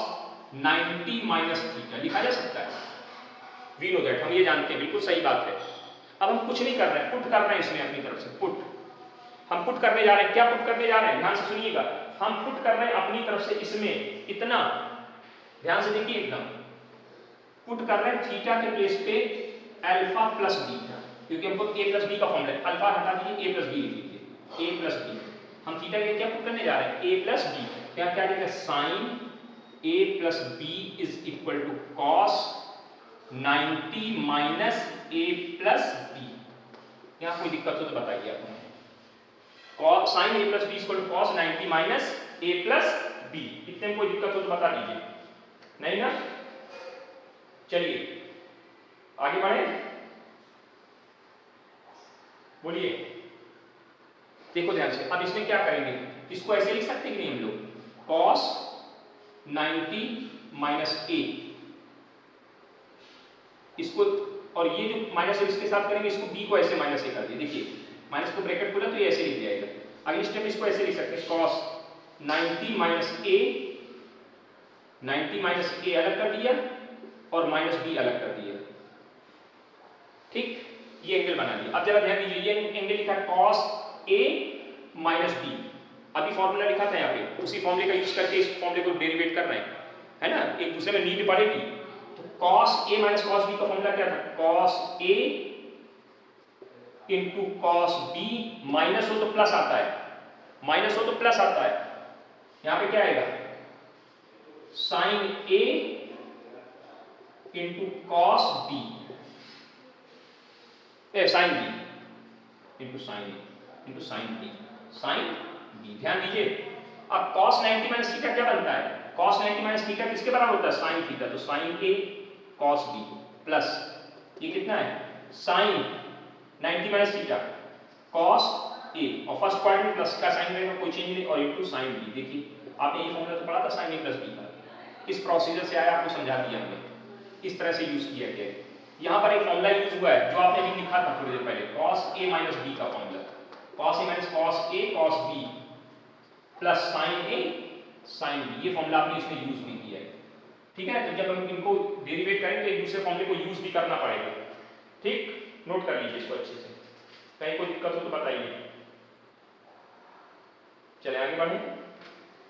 90 minus theta, लिखा जा सकता है। वी नो दैट, हम ये जानते हैं, बिल्कुल सही बात है। अब हम कुछ नहीं कर रहे हैं, पुट कर रहे हैं इसमें अपनी तरफ से, पुट, हम पुट करने जा रहे हैं। क्या पुट करने जा रहे हैं, ध्यान से सुनिएगा, हम पुट कर रहे हैं अपनी तरफ से इसमें इतना, ध्यान से देखिए एकदम, पुट कर रहे हैं थीटा के प्लेस पे अल्फा प्लस बीटा, क्योंकि हमको a प्लस बी का फॉर्मूला है, अल्फा हटा दीजिए, a प्लस बी लिख लीजिए, a प्लस बी। हम थीटा के क्या पुट करने जा रहे हैं, a प्लस बी, क्या क्या लिखेगा, sine a plus b is equal to cos 90 minus a plus b. यहाँ कोई दिक्कत हो तो बताइए आप, sine a plus b is equal to cos 90 minus a plus b, इतने में कोई दिक्कत हो तो बता दीजिए, नहीं ना। चलिए आगे बढ़े, बोलिए, देखो ध्यान से। अब इसमें क्या करेंगे, इसको ऐसे लिख सकते हैं कि नहीं हम लोग, cos 90 माइनस a, इसको, और ये जो माइनस इसके साथ करेंगे, इसको b को ऐसे माइनस a कर दिए, देखिए माइनस को ब्रैकेट खोला तो ये ऐसे लिख जाएगा। अगले स्टेप इसको ऐसे लिख सकते हैं, cos 90 माइनस ए, 90 माइनस ए अलग कर दिया और माइनस बी अलग कर दिया। ठीक, ये एंगल बना लिया। अब जरा ध्यान दीजिए, ये एंगल लिखा है cos a माइनस बी। अभी फॉर्मूला लिखा था यहाँ पे, उसी फॉर्मूले का यूज करके इस फॉर्मूले को डेरिवेट कर रहे हैं, है ना, एक दूसरे में नीड पड़ेगी। तो cos a minus cos b का फॉर्मूला क्या था? cos a into cos b, minus हो तो प्लस आता है, माइनस हो तो प्लस आता है। यहाँ पे क्या आएगा? sin a into cos b, sin b into sin a into sin b, sin b। ध्यान दीजिए, अब cos 90 माइनस थीटा क्या बनता है? cos 90 माइनस थीटा किसके बराबर होता है? sin theta. तो sin a cos b plus ये कितना है? sin 90 minus theta cos a, और फर्स्ट क्वाड्रेंट प्लस का साइन रहेगा, कोई चेंज नहीं, और इनटू sin b। देखिए आपने ये फॉर्मूला तो पढ़ा था sin a प्लस b का, किस प्रोसीजर से आया आपको समझा दिया हमने, इस तरह से यूज किया गया है। यहाँ पर एक फॉर्मूला यूज हुआ है जो आपने भी लिखा था थोड़ी देर पहले, cos a माइनस b का formula, cos a minus cos a cos b plus sin a sin b। ये फॉर्मूला आपने इसमें यूज भी किया है, ठीक है। तो जब हम इनको डेरिवेट करेंगे तो एक दूसरे फॉर्मूले को यूज भी करना पड़ेगा, ठीक, नोट कर लीजिए इसको अच्छे से, कहीं कोई दिक्कत हो तो बताइए। चले आगे बढ़े।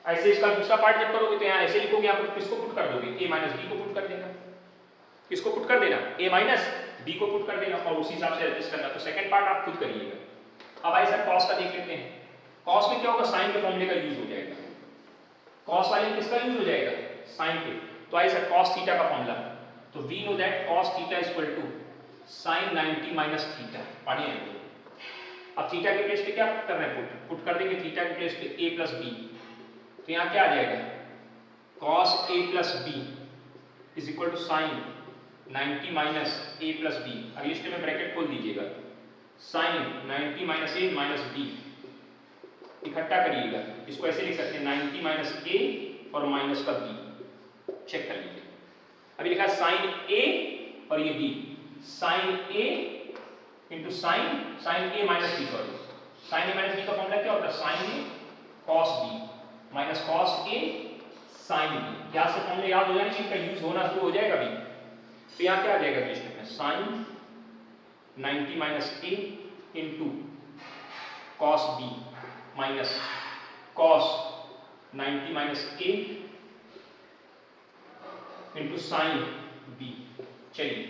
ऐसे इसका दूसरा पार्ट जब करोगे तो यहाँ ऐसे लिखोगे, आप किसको पुट कर दोगे? a माइनस b को पुट कर देना, किसको पुट कर देना? a माइनस b को पुट कर देना, और उसी हिसाब से एडजस्ट करना। तो सेकंड पार्ट आप खुद करिएगा। अब ऐसा cos का देख लेते हैं। cos में क्या होगा? sin के फॉर्मूले का यूज हो जाएगा, cos वाले में किसका यूज हो जाएगा? sin के। तो ऐसा cos थीटा का फॉर्मूला, तो we know that cos theta equal to sin 90 minus theta. पढ़िए, अब थीटा के प्लेस पे क्या कर रहे हैं? पुट कर देंगे थीटा के प्लेस पे a प्लस b। तो यहाँ क्या आ जाएगा? cos a plus b is equal to sine 90 minus a plus b। अब लिस्ट में ब्रैकेट खोल दीजिएगा, sine 90 minus a minus b, इकट्ठा करिएगा, इसको ऐसे लिख सकते हैं 90 माइनस a और माइनस का b। चेक कर लीजिए, अभी लिखा साइन a और ये b, sine a into sine a minus b, sorry sine a minus b का फॉर्मूला क्या होता है? Sine a cos b minus cos a sin b। क्या से फॉर्मूले याद हो जाने चाहिए, इनका यूज होना शुरू हो जाएगा अभी। तो यहाँ क्या आ जाएगा लिस्ट में? Sine 90 minus a into cos b minus cos 90 minus a into sine b। चलिए,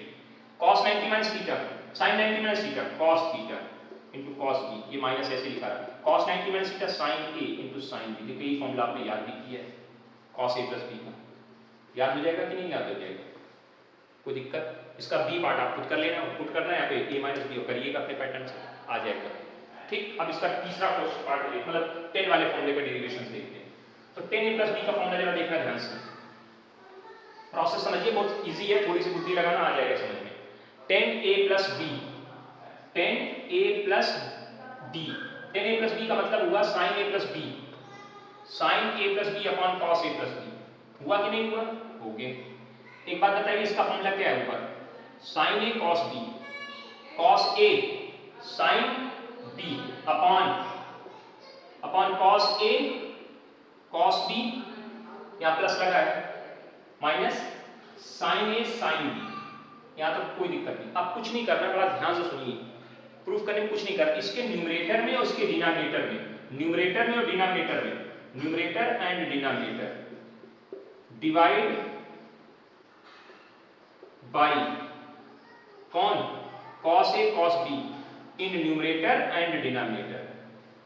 cos 90 minus theta, sin 90 minus theta cos theta into cos b, ये माइनस ऐसे लिखा है, cos 90 minus theta sin a into sin b। देखिए ये formula आपने याद भी किया है, cos a प्लस b का। याद हो जाएगा कि नहीं याद हो जाएगा? कोई दिक्कत? इसका b पार्ट आप खुद कर लेना, पुट करना है यहाँ पे a माइनस b करिएगा अपने पैटर्न से, आ जाएगा, ठीक। अब इसका तीसरा क्वेश्चन पार्ट मतलब 10 वाले फॉर्मूले का डेरिवेशन देखते हैं। तो 10a प्लस b का फॉर्मूला जरा देखना ध्यान से, प्रोसेस समझिए, बहुत इजी है, थोड़ी सी बुद्धि लगाना आ जाएगा समझ में। 10a plus b, 10a plus b, 10a plus b का मतलब हुआ sin a plus b, sin a plus b upon cos a plus b। हुआ कि नहीं हुआ? हो गया। एक बात बताइए, इसका फॉर्मूला क्या है ऊपर? sin a cos b, cos a sin b upon cos a cos b, यहाँ प्लस लगा है, minus sin a sin b। यहाँ तो कोई दिक्कत नहीं। अब कुछ नहीं करना, बड़ा ध्यान से सुनिए, प्रूफ करने में कुछ नहीं करना। इसके न्यूमरेटर में और इसके डिनोमिनेटर में, न्यूमरेटर में और डिनोमिनेटर में, numerator and denominator divide by कौन? cos a cos b in numerator and denominator,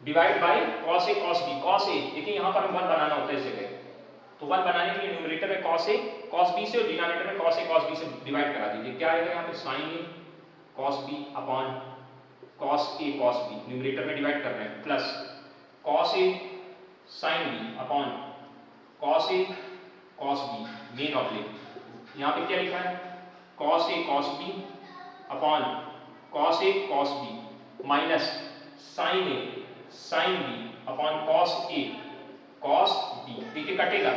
divide by cos a cos b। cos a देखिए यहाँ पर हम 1 बनाना होता है इस जगह, तो 1 बनाने के लिए न्यूमरेटर में cos a cos b से और डिनोमिनेटर में cos a cos b से डिवाइड करा दीजिए। क्या आएगा यहाँ पे? sin a cos b upon cos a cos b, numerator में डिवाइड कर रहे हैं, plus cos a sin b upon cos a cos b main oblique. यहाँ पे क्या लिखा है? cos a cos b upon cos a cos b minus sin a sin b upon cos a cos b। देखिए कटेगा,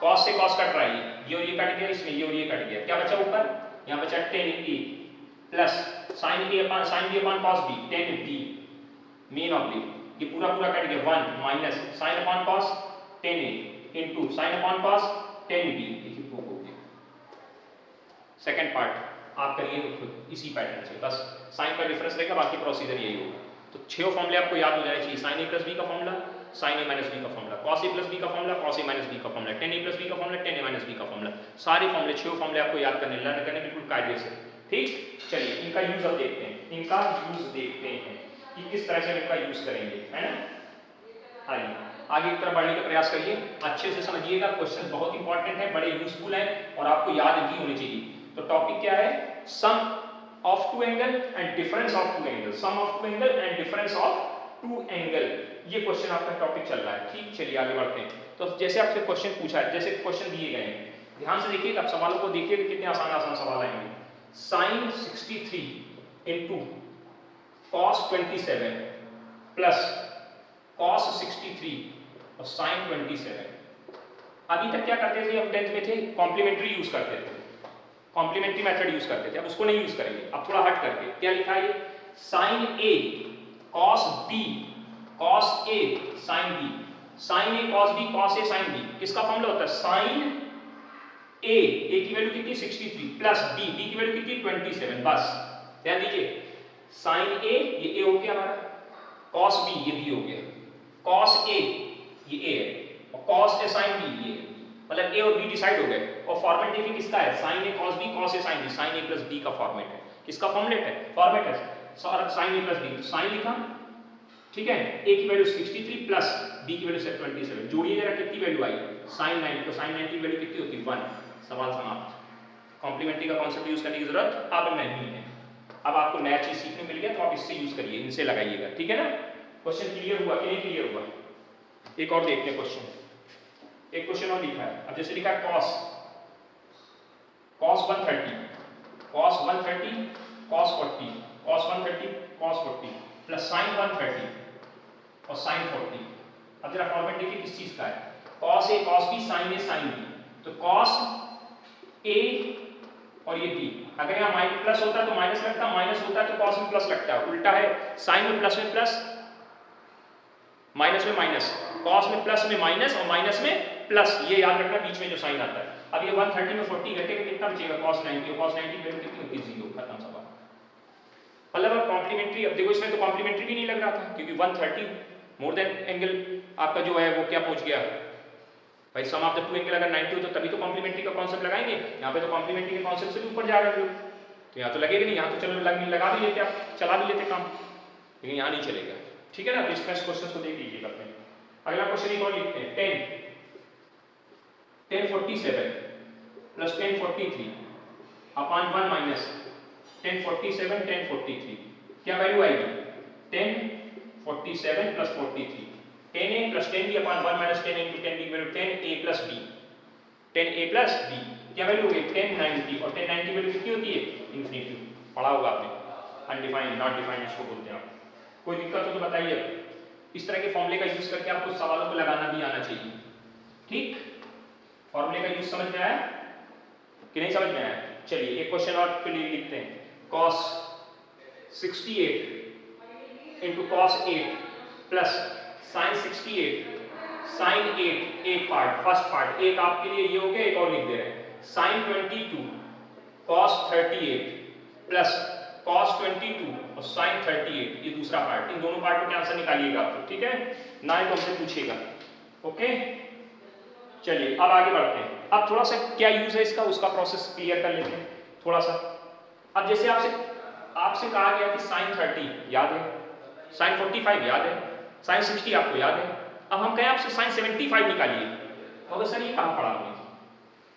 cos से cos cut रहा है, ये और ये कट गया, इसमें ये और ये कट गया, क्या बचा ऊपर? यहाँ बचा 10a plus sin a upon sin b upon cos b 10b main oblique, ये पूरा पूरा कट गया 1 minus sin upon cos 10a into sine upon cos 10b, देखिए प्रूफ हो गया। सेकंड पार्ट आप करिए खुद इसी पैटर्न से, बस साइन का डिफरेंस रहेगा, बाकी प्रोसीजर यही होगा। तो 6 फॉर्मूले आपको याद हो जाने चाहिए, साइन a प्लस बी का formula, sine a minus B का formula, cos a plus B का formula, cos a minus B का formula, tan a plus B का formula, tan a minus B का फॉर्मूला, सारे फॉर्मूले 6 फॉर्मूले आपको याद करने लर्न करने बिल्कुल कायदे से। ठीक, चलिए इनका यूज अब देखते हैं, इनका यूज देखते हैं कि किस तरह से इनका यूज करेंगे, है ना। आइए आगे की तरफ बढ़ने का प्रयास करिए, अच्छे से समझिएगा, क्वेश्चन बहुत इंपॉर्टेंट है, बड़े यूजफुल हैं और आपको याद भी होने चाहिए। तो टॉपिक क्या है, sum of two angle and difference of two angle, sum of two angle and difference of two angle, ये क्वेश्चन आपका टॉपिक चल रहा है। ठीक, चलिए आगे बढ़ते हैं। तो जैसे आपसे क्वेश्चन पूछा है, जैसे क्वेश्चन दिए गए हैं, ध्यान से देखिए, अब सवालों को देखिए कि कितने आसान आसान सवाल आएंगे। Sine 63 into cos 27 plus cos 63 और साइन 27। अभी तक क्या करते थे, हम 10th में थे, कॉम्प्लीमेंट्री यूज करते थे, कॉम्प्लीमेंट्री मेथड यूज करते थे, अब उसको नहीं यूज करेंगे। अब थोड़ा हट करके क्या लिखा है, sign A cos B cos A sine B, sign A cos B cos A sine B, किसका फॉर्मूला होता है, साइन ए की वैल्यू कितनी 63 प्लस बी की वैल्यू कितनी 27, बस ध्यान दीजिए, साइन ए ये ए हो गया हमारा, कॉस बी ये बी हो गया, कॉस ए ये ए है और कॉस ए साइन बी ये, मतलब ए और बी डिसाइड हो गए। और फॉर्मेट देखिए किसका है, sign A cos B cos A sine B, sign A plus B का फॉर्मेट है, किसका फॉर्मेट है, फॉर्मेट है साइन ए प्लस बी, साइन लिखा, ठीक है, ए की वैल्यू 63 प्लस बी की वैल्यू 27, जोड़िए जरा कितनी वैल्यू आई, साइन 90, तो साइन 90 की वैल्यू कितनी होती है 1, सवाल समाप्त। कॉम्प्लीमेंट्री का कॉन्सेप्ट यूज करने की जरूरत अब नहीं है, अब आपको नया चीज सीखने मिल गया तो आप इससे यूज करिए, इनसे लगाइएगा, ठीक है ना। क्वेश्चन क्लियर हुआ कि नहीं क्लियर हुआ, एक और देखते हैं क्वेश्चन, एक क्वेश्चन और लिखा है। अब जैसे लिखा है cos 130 cos 130 cos 40 cos 130 cos 40 plus sin 130 और sin 40। अब जरा फॉर्मेट देखिए किस चीज का है, cos a cos b sin a sin b, तो cos a और ये b, अगर यहाँ माइनस प्लस होता है तो माइनस लगता, माइनस होता है तो cos में प्लस लगता है, उल्टा है, sin में प्लस माइनस में माइनस, cos में प्लस में माइनस और माइनस में प्लस, ये याद रखना बीच में जो साइन आता है। अब ये 130 में 40 घटेगा कितना बचेगा, cos 90, और cos 90 की वैल्यू कितनी होती है 0, खत्म सवाल। मतलब अब कॉम्प्लीमेंट्री, अब देखो इसमें तो कॉम्प्लीमेंट्री भी नहीं लग रहा था क्योंकि 130 मोर देन एंगल आपका जो है वो क्या पहुंच गया भाई, सम ऑफ द टू एंगल अगर 90 हो तो तभी तो कॉम्प्लीमेंट्री का कॉन्सेप्ट लगाएंगे, यहाँ पे तो कॉम्प्लीमेंट्री के कॉन्सेप्ट से भी ऊपर जा रहे हो, तो यहाँ तो लगेगा नहीं, यहाँ तो चलो लगा भी लेते, आप चला भी लेते काम, लेकिन यहाँ नहीं चलेगा, ठीक है ना। तो इस क्वेश्चन को देख लीजिएगा अपने। अगला क्वेश्चन एक और लिखते हैं, 1047 प्लस 1043 अपॉन 1 माइनस 1047 1043, क्या वैल्यू आएगी 1047 plus 43, 10a plus 10b upon 1 minus 10 into 10b की value 10a plus b, 10a plus b, क्या वैल्यू होगी 1090, और 1090 वैल्यू कितनी होती है इन्फिनिटी, पढ़ा होगा आपने, अनडिफाइंड नॉट डिफाइंड इसको बोलते हैं आप। कोई दिक्कत हो तो बताइए, इस तरह के फॉर्मूले का यूज करके आपको सवालों को लगाना भी आना चाहिए, ठीक, फॉर्मूले का यूज समझ में आया कि नहीं समझ में आया। चलिए एक क्वेश्चन और के लिए लिखते हैं, cos 68 into cos 8 plus sin 68 sin 8, एक पार्ट फर्स्ट पार्ट, एक आपके लिए ये हो गया, एक और लिख दे रहे हैं sin 22 cos 38 प्लस cos 22 और sin 38, ये दूसरा पार्ट, इन दोनों पार्ट के आंसर निकालिएगा आप, ठीक है ना, ये तो हमसे पूछेगा, ओके। चलिए अब आगे बढ़ते हैं, अब थोड़ा सा क्या यूज है इसका, उसका प्रोसेस क्लियर कर लेते हैं थोड़ा सा। अब जैसे आपसे कहा गया कि sin 30 याद है, sin 45 याद है, sin 60 आपको याद है, अब हम कहें आपसे sin 75 निकालिए, तो सर ये कहाँ पढ़ा हमने,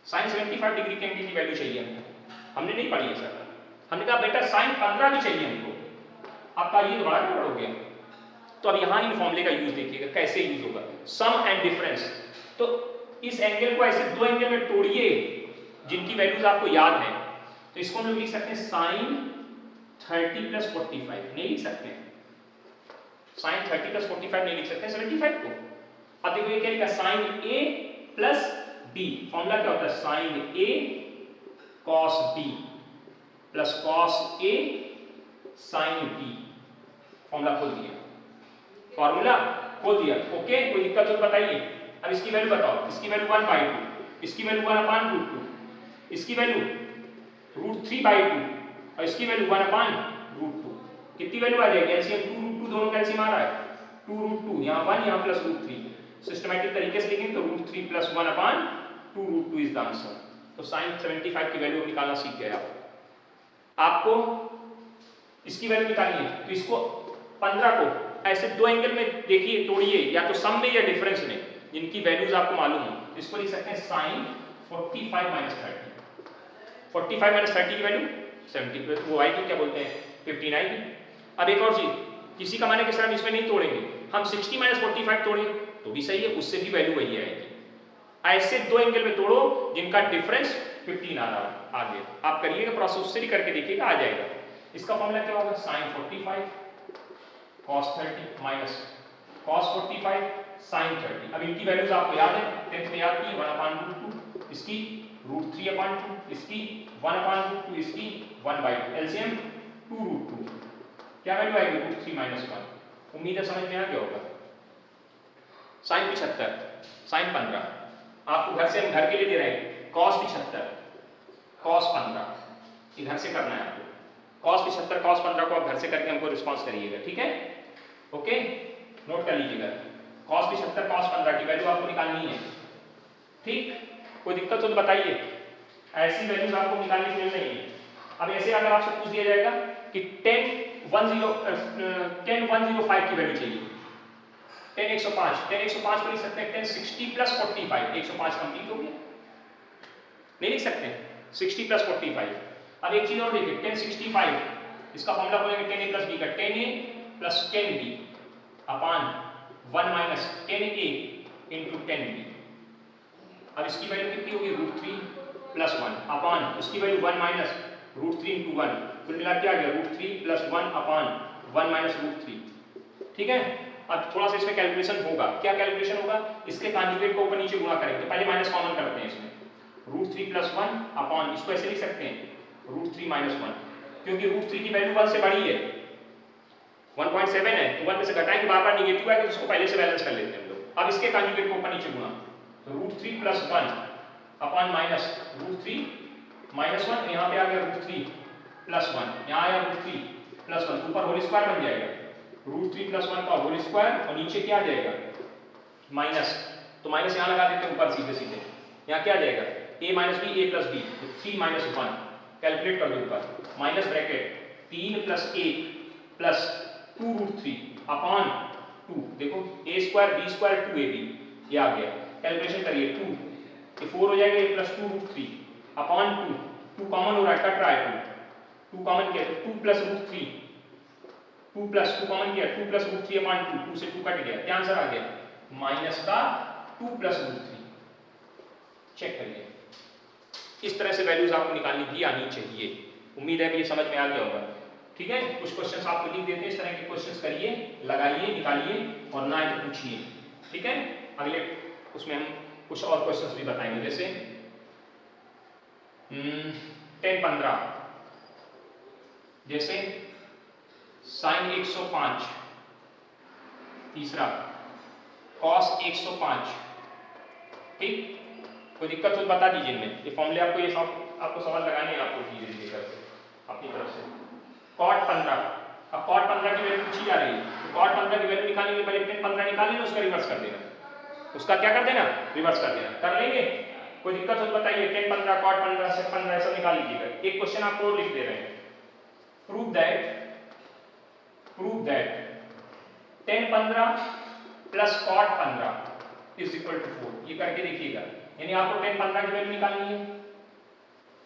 sin 75 डिग्री के एंगल की वैल्यू चाहिए हमने नहीं पढ़ी है सर, हमने कहा बेटा sin 15 भी चाहिए हमको, आपका ये बड़ा गड़बड़ हो गया। तो अब यहाँ इन फॉर्मूले का यूज देखिएगा कैसे यूज होगा, सम एंड डिफरेंस, तो इस एंगल को ऐसे दो एंगल में तोड़िए जिनकी वैल्यूज आपको याद है, तो इसको हम लोग लिख सकते हैं sin 30 प्लस 45, नहीं लिख सकते sin 30 प्लस 45 नहीं लिख सकते 75 को। अब देखो ये क्या लिखा, sin a plus b, formula क्या होता है sin a cos b plus cos a sin b, formula खोल दिया, फॉर्मूला खोल दिया, ओके। कोई दिक्कत हो तो बताइए, अब इसकी वैल्यू बताओ, इसकी वैल्यू 1/2, इसकी वैल्यू 1/√2, इसकी वैल्यू √3/2 और इसकी वैल्यू 1/√2। कितनी वैल्यू आ जाएगी? एलसीएम 2√2, दोनों का एलसीएम आ रहा है 2√2, यहाँ 1 यहाँ प्लस √3। सिस्टमैटिक तरीके से लिखेंगे तो √3 + 1/2√2 इज द आंसर। तो sin 75 की वैल्यू निकालना सीख गए आप। आपको इसकी वैल्यू निकालनी है तो इसको 15 को ऐसे दो एंगल में देखिए, तोड़िए, या तो सम में या डिफरेंस में, जिनकी वैल्यूज आपको मालूम हो। इसको लिख सकते हैं sin 45 - 30। 45 - 30 की वैल्यू 70 वो आएगी, क्या बोलते हैं 15 आएगी। अब एक और चीज, किसी का माने कि सर हम इसमें नहीं तोड़ेंगे, हम 60 - 45 तोड़े तो भी सही है, उससे भी वैल्यू वही आएगी। ऐसे दो एंगल में तोड़ो जिनका डिफरेंस 15 आ रहा है। आगे आप करिएगा प्रोसेस, उससे भी करके देखिएगा, आ जाएगा। इसका फॉर्मूला क्या होगा? sin 45 cos 30 minus cos 45 sin 30। अब इनकी वैल्यूज आपको याद है, 10th में याद की 1/√2, इसकी √3/2, इसकी 1/√2, इसकी 1/2, एलसीएम 2√2। क्या वैल्यू आएगी? √3 - 1। उम्मीद है समझ में आ गया होगा। sin 75 sin 15, आपको घर से हम घर के लिए दे रहे हैं cos 75 cos 15, ये घर से करना है आपको। cos 75 cos 15 को आप घर से करके हमको रिस्पांस करिएगा, ठीक है? ओके, नोट कर लीजिएगा। cos 75 cos 15 की वैल्यू आपको निकालनी है, ठीक? कोई दिक्कत हो तो बताइए, ऐसी वैल्यूज आपको निकालने की नहीं है। अब ऐसे अगर आपसे पूछ दिया जाएगा कि 10 105 की वैल्यू चाहिए, 10 105 को लिख सकते हैं 10 60 + 45, 105 कंप्लीट हो गया, नहीं लिख सकते 60 + 45। अब एक चीज और देखिए, 10 65, इसका फॉर्मूला बोलेंगे 10a + b का 10a + 10b अपान 1 - 10a × 10b। अब इसकी वैल्यू कितनी होगी? √3 + 1 अपान इसकी वैल्यू 1 - √3 × 1, कुल मिला के आ गया √3 + 1 अपान 1 - √3, ठीक है? अब थोड़ा सा इसमें कैलकुलेशन होगा। क्या कैलकुलेशन होगा? इसके कॉन्जुगेट को ऊपर नीचे गुणा करेंगे, तो पहले माइनस कॉमन करते हैं इसमें, √3 + 1 अपान, इसको ऐसे लिख सकते हैं √3 - 1, क्योंकि √3 की वैल्यू 1 से बड़ी है, 1.7 है, तो 1 में से घटाएंगे, बार-बार नेगेटिव आएगा तो उसको पहले से बैलेंस कर लेते हैं हम लोग। अब इसके कॉन्जुगेट को ऊपर नीचे गुणा, तो √3 + 1 अपान माइनस √3 - 1, यहाँ पे आ गया √3 + 1, यहाँ आया √3 + 1, ऊपर होल स्क्वायर बन जाएगा, √3 + 1 का होल स्क्वायर और नीचे क्या आ जाएगा? माइनस, तो माइनस यहाँ लगा देते हैं ऊपर सीधे सीधे, यहाँ क्या आ जाएगा? a - b, a + b, तो 3 - 1, कैलकुलेट कर दो ऊपर, माइनस ब्रैकेट 3 + 1 + 2√3 अपान 2, देखो a² b² 2ab, ये आ गया, कैलकुलेशन करिए 2, ये 4 हो जाएगा, a + 2√3 अपान 2 कॉमन हो रहा है, कट रहा है 2 कॉमन किया तो 2 + √3, 2 कॉमन किया, 2 + √3 अपान 2 से 2 कट गया, क्या आंसर आ गया? -2 + √3। चेक करिए, इस तरह से वैल्यूज आपको निकालनी भी आनी चाहिए। उम्मीद है कि ये समझ में आ गया होगा, ठीक है? कुछ क्वेश्चंस आपको लिख देते हैं, इस तरह के क्वेश्चंस करिए, लगाइए, निकालिए और ना तो पूछिए, ठीक है? अगले उसमें हम कुछ और क्वेश्चंस भी बताएंगे, जैसे 10 15, जैसे sin 105, तीसरा cos 105, ठीक? कोई दिक्कत हो तो बता दीजिए इनमें, ये फॉर्मूले आपको, ये सब आपको सवाल लगाने हैं आपको धीरे धीरे करके अपनी तरफ से। cot 15, अब cot 15 की वैल्यू पूछी जा रही है, तो cot 15 की वैल्यू निकालने के पहले 10 15 निकाल लेना, उसका रिवर्स कर देना, उसका क्या कर देना? रिवर्स कर देना। कर लेंगे? कोई दिक्कत हो तो बताइए, 10 15 cot 15 sec 15 ऐसा निकाल लीजिएगा। एक क्वेश्चन आपको और लिख दे रहे हैं, प्रूव दैट 10 15 + cot 15 = 4, ये करके देखिएगा। यानी आपको 10 15 की वैल्यू निकालनी है,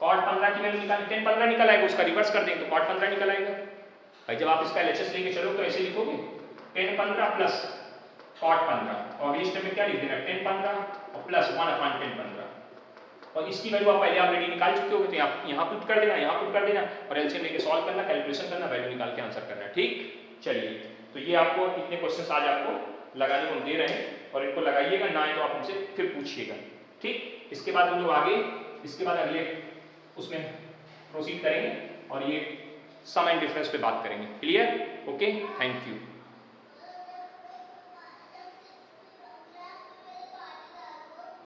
cot 15 की वैल्यू निकालनी, 10 15 निकल आएगा, उसका रिवर्स कर देंगे तो cot 15 निकल आएगा। भाई जब आप इसका LHS लेके चलो तो ऐसे लिखोगे 10 15 + cot 15, और अगली स्टेप में क्या लिख देना? 10 15 और +1 अपान 10 15, और इसकी वैल्यू आप पहले ऑलरेडी निकाल चुके होगे, तो आप यहाँ पुट कर देना, यहाँ पुट कर देना, और एलसीएम लेके सॉल्व करना, कैलकुलेशन करना, वैल्यू निकाल के आंसर करना, ठीक? चलिए, तो ये आपको इतने क्वेश्चंस आज आपको लगाने को दे रहे हैं, और इनको लगाइएगा, ना है तो आप हमसे फिर पूछिएगा, ठीक? इसके बाद हम लोग आगे, इसके बाद अगले उसमें प्रोसीड करेंगे और ये सम एंड डिफरेंस पे बात करेंगे। क्लियर? Okay, thank you.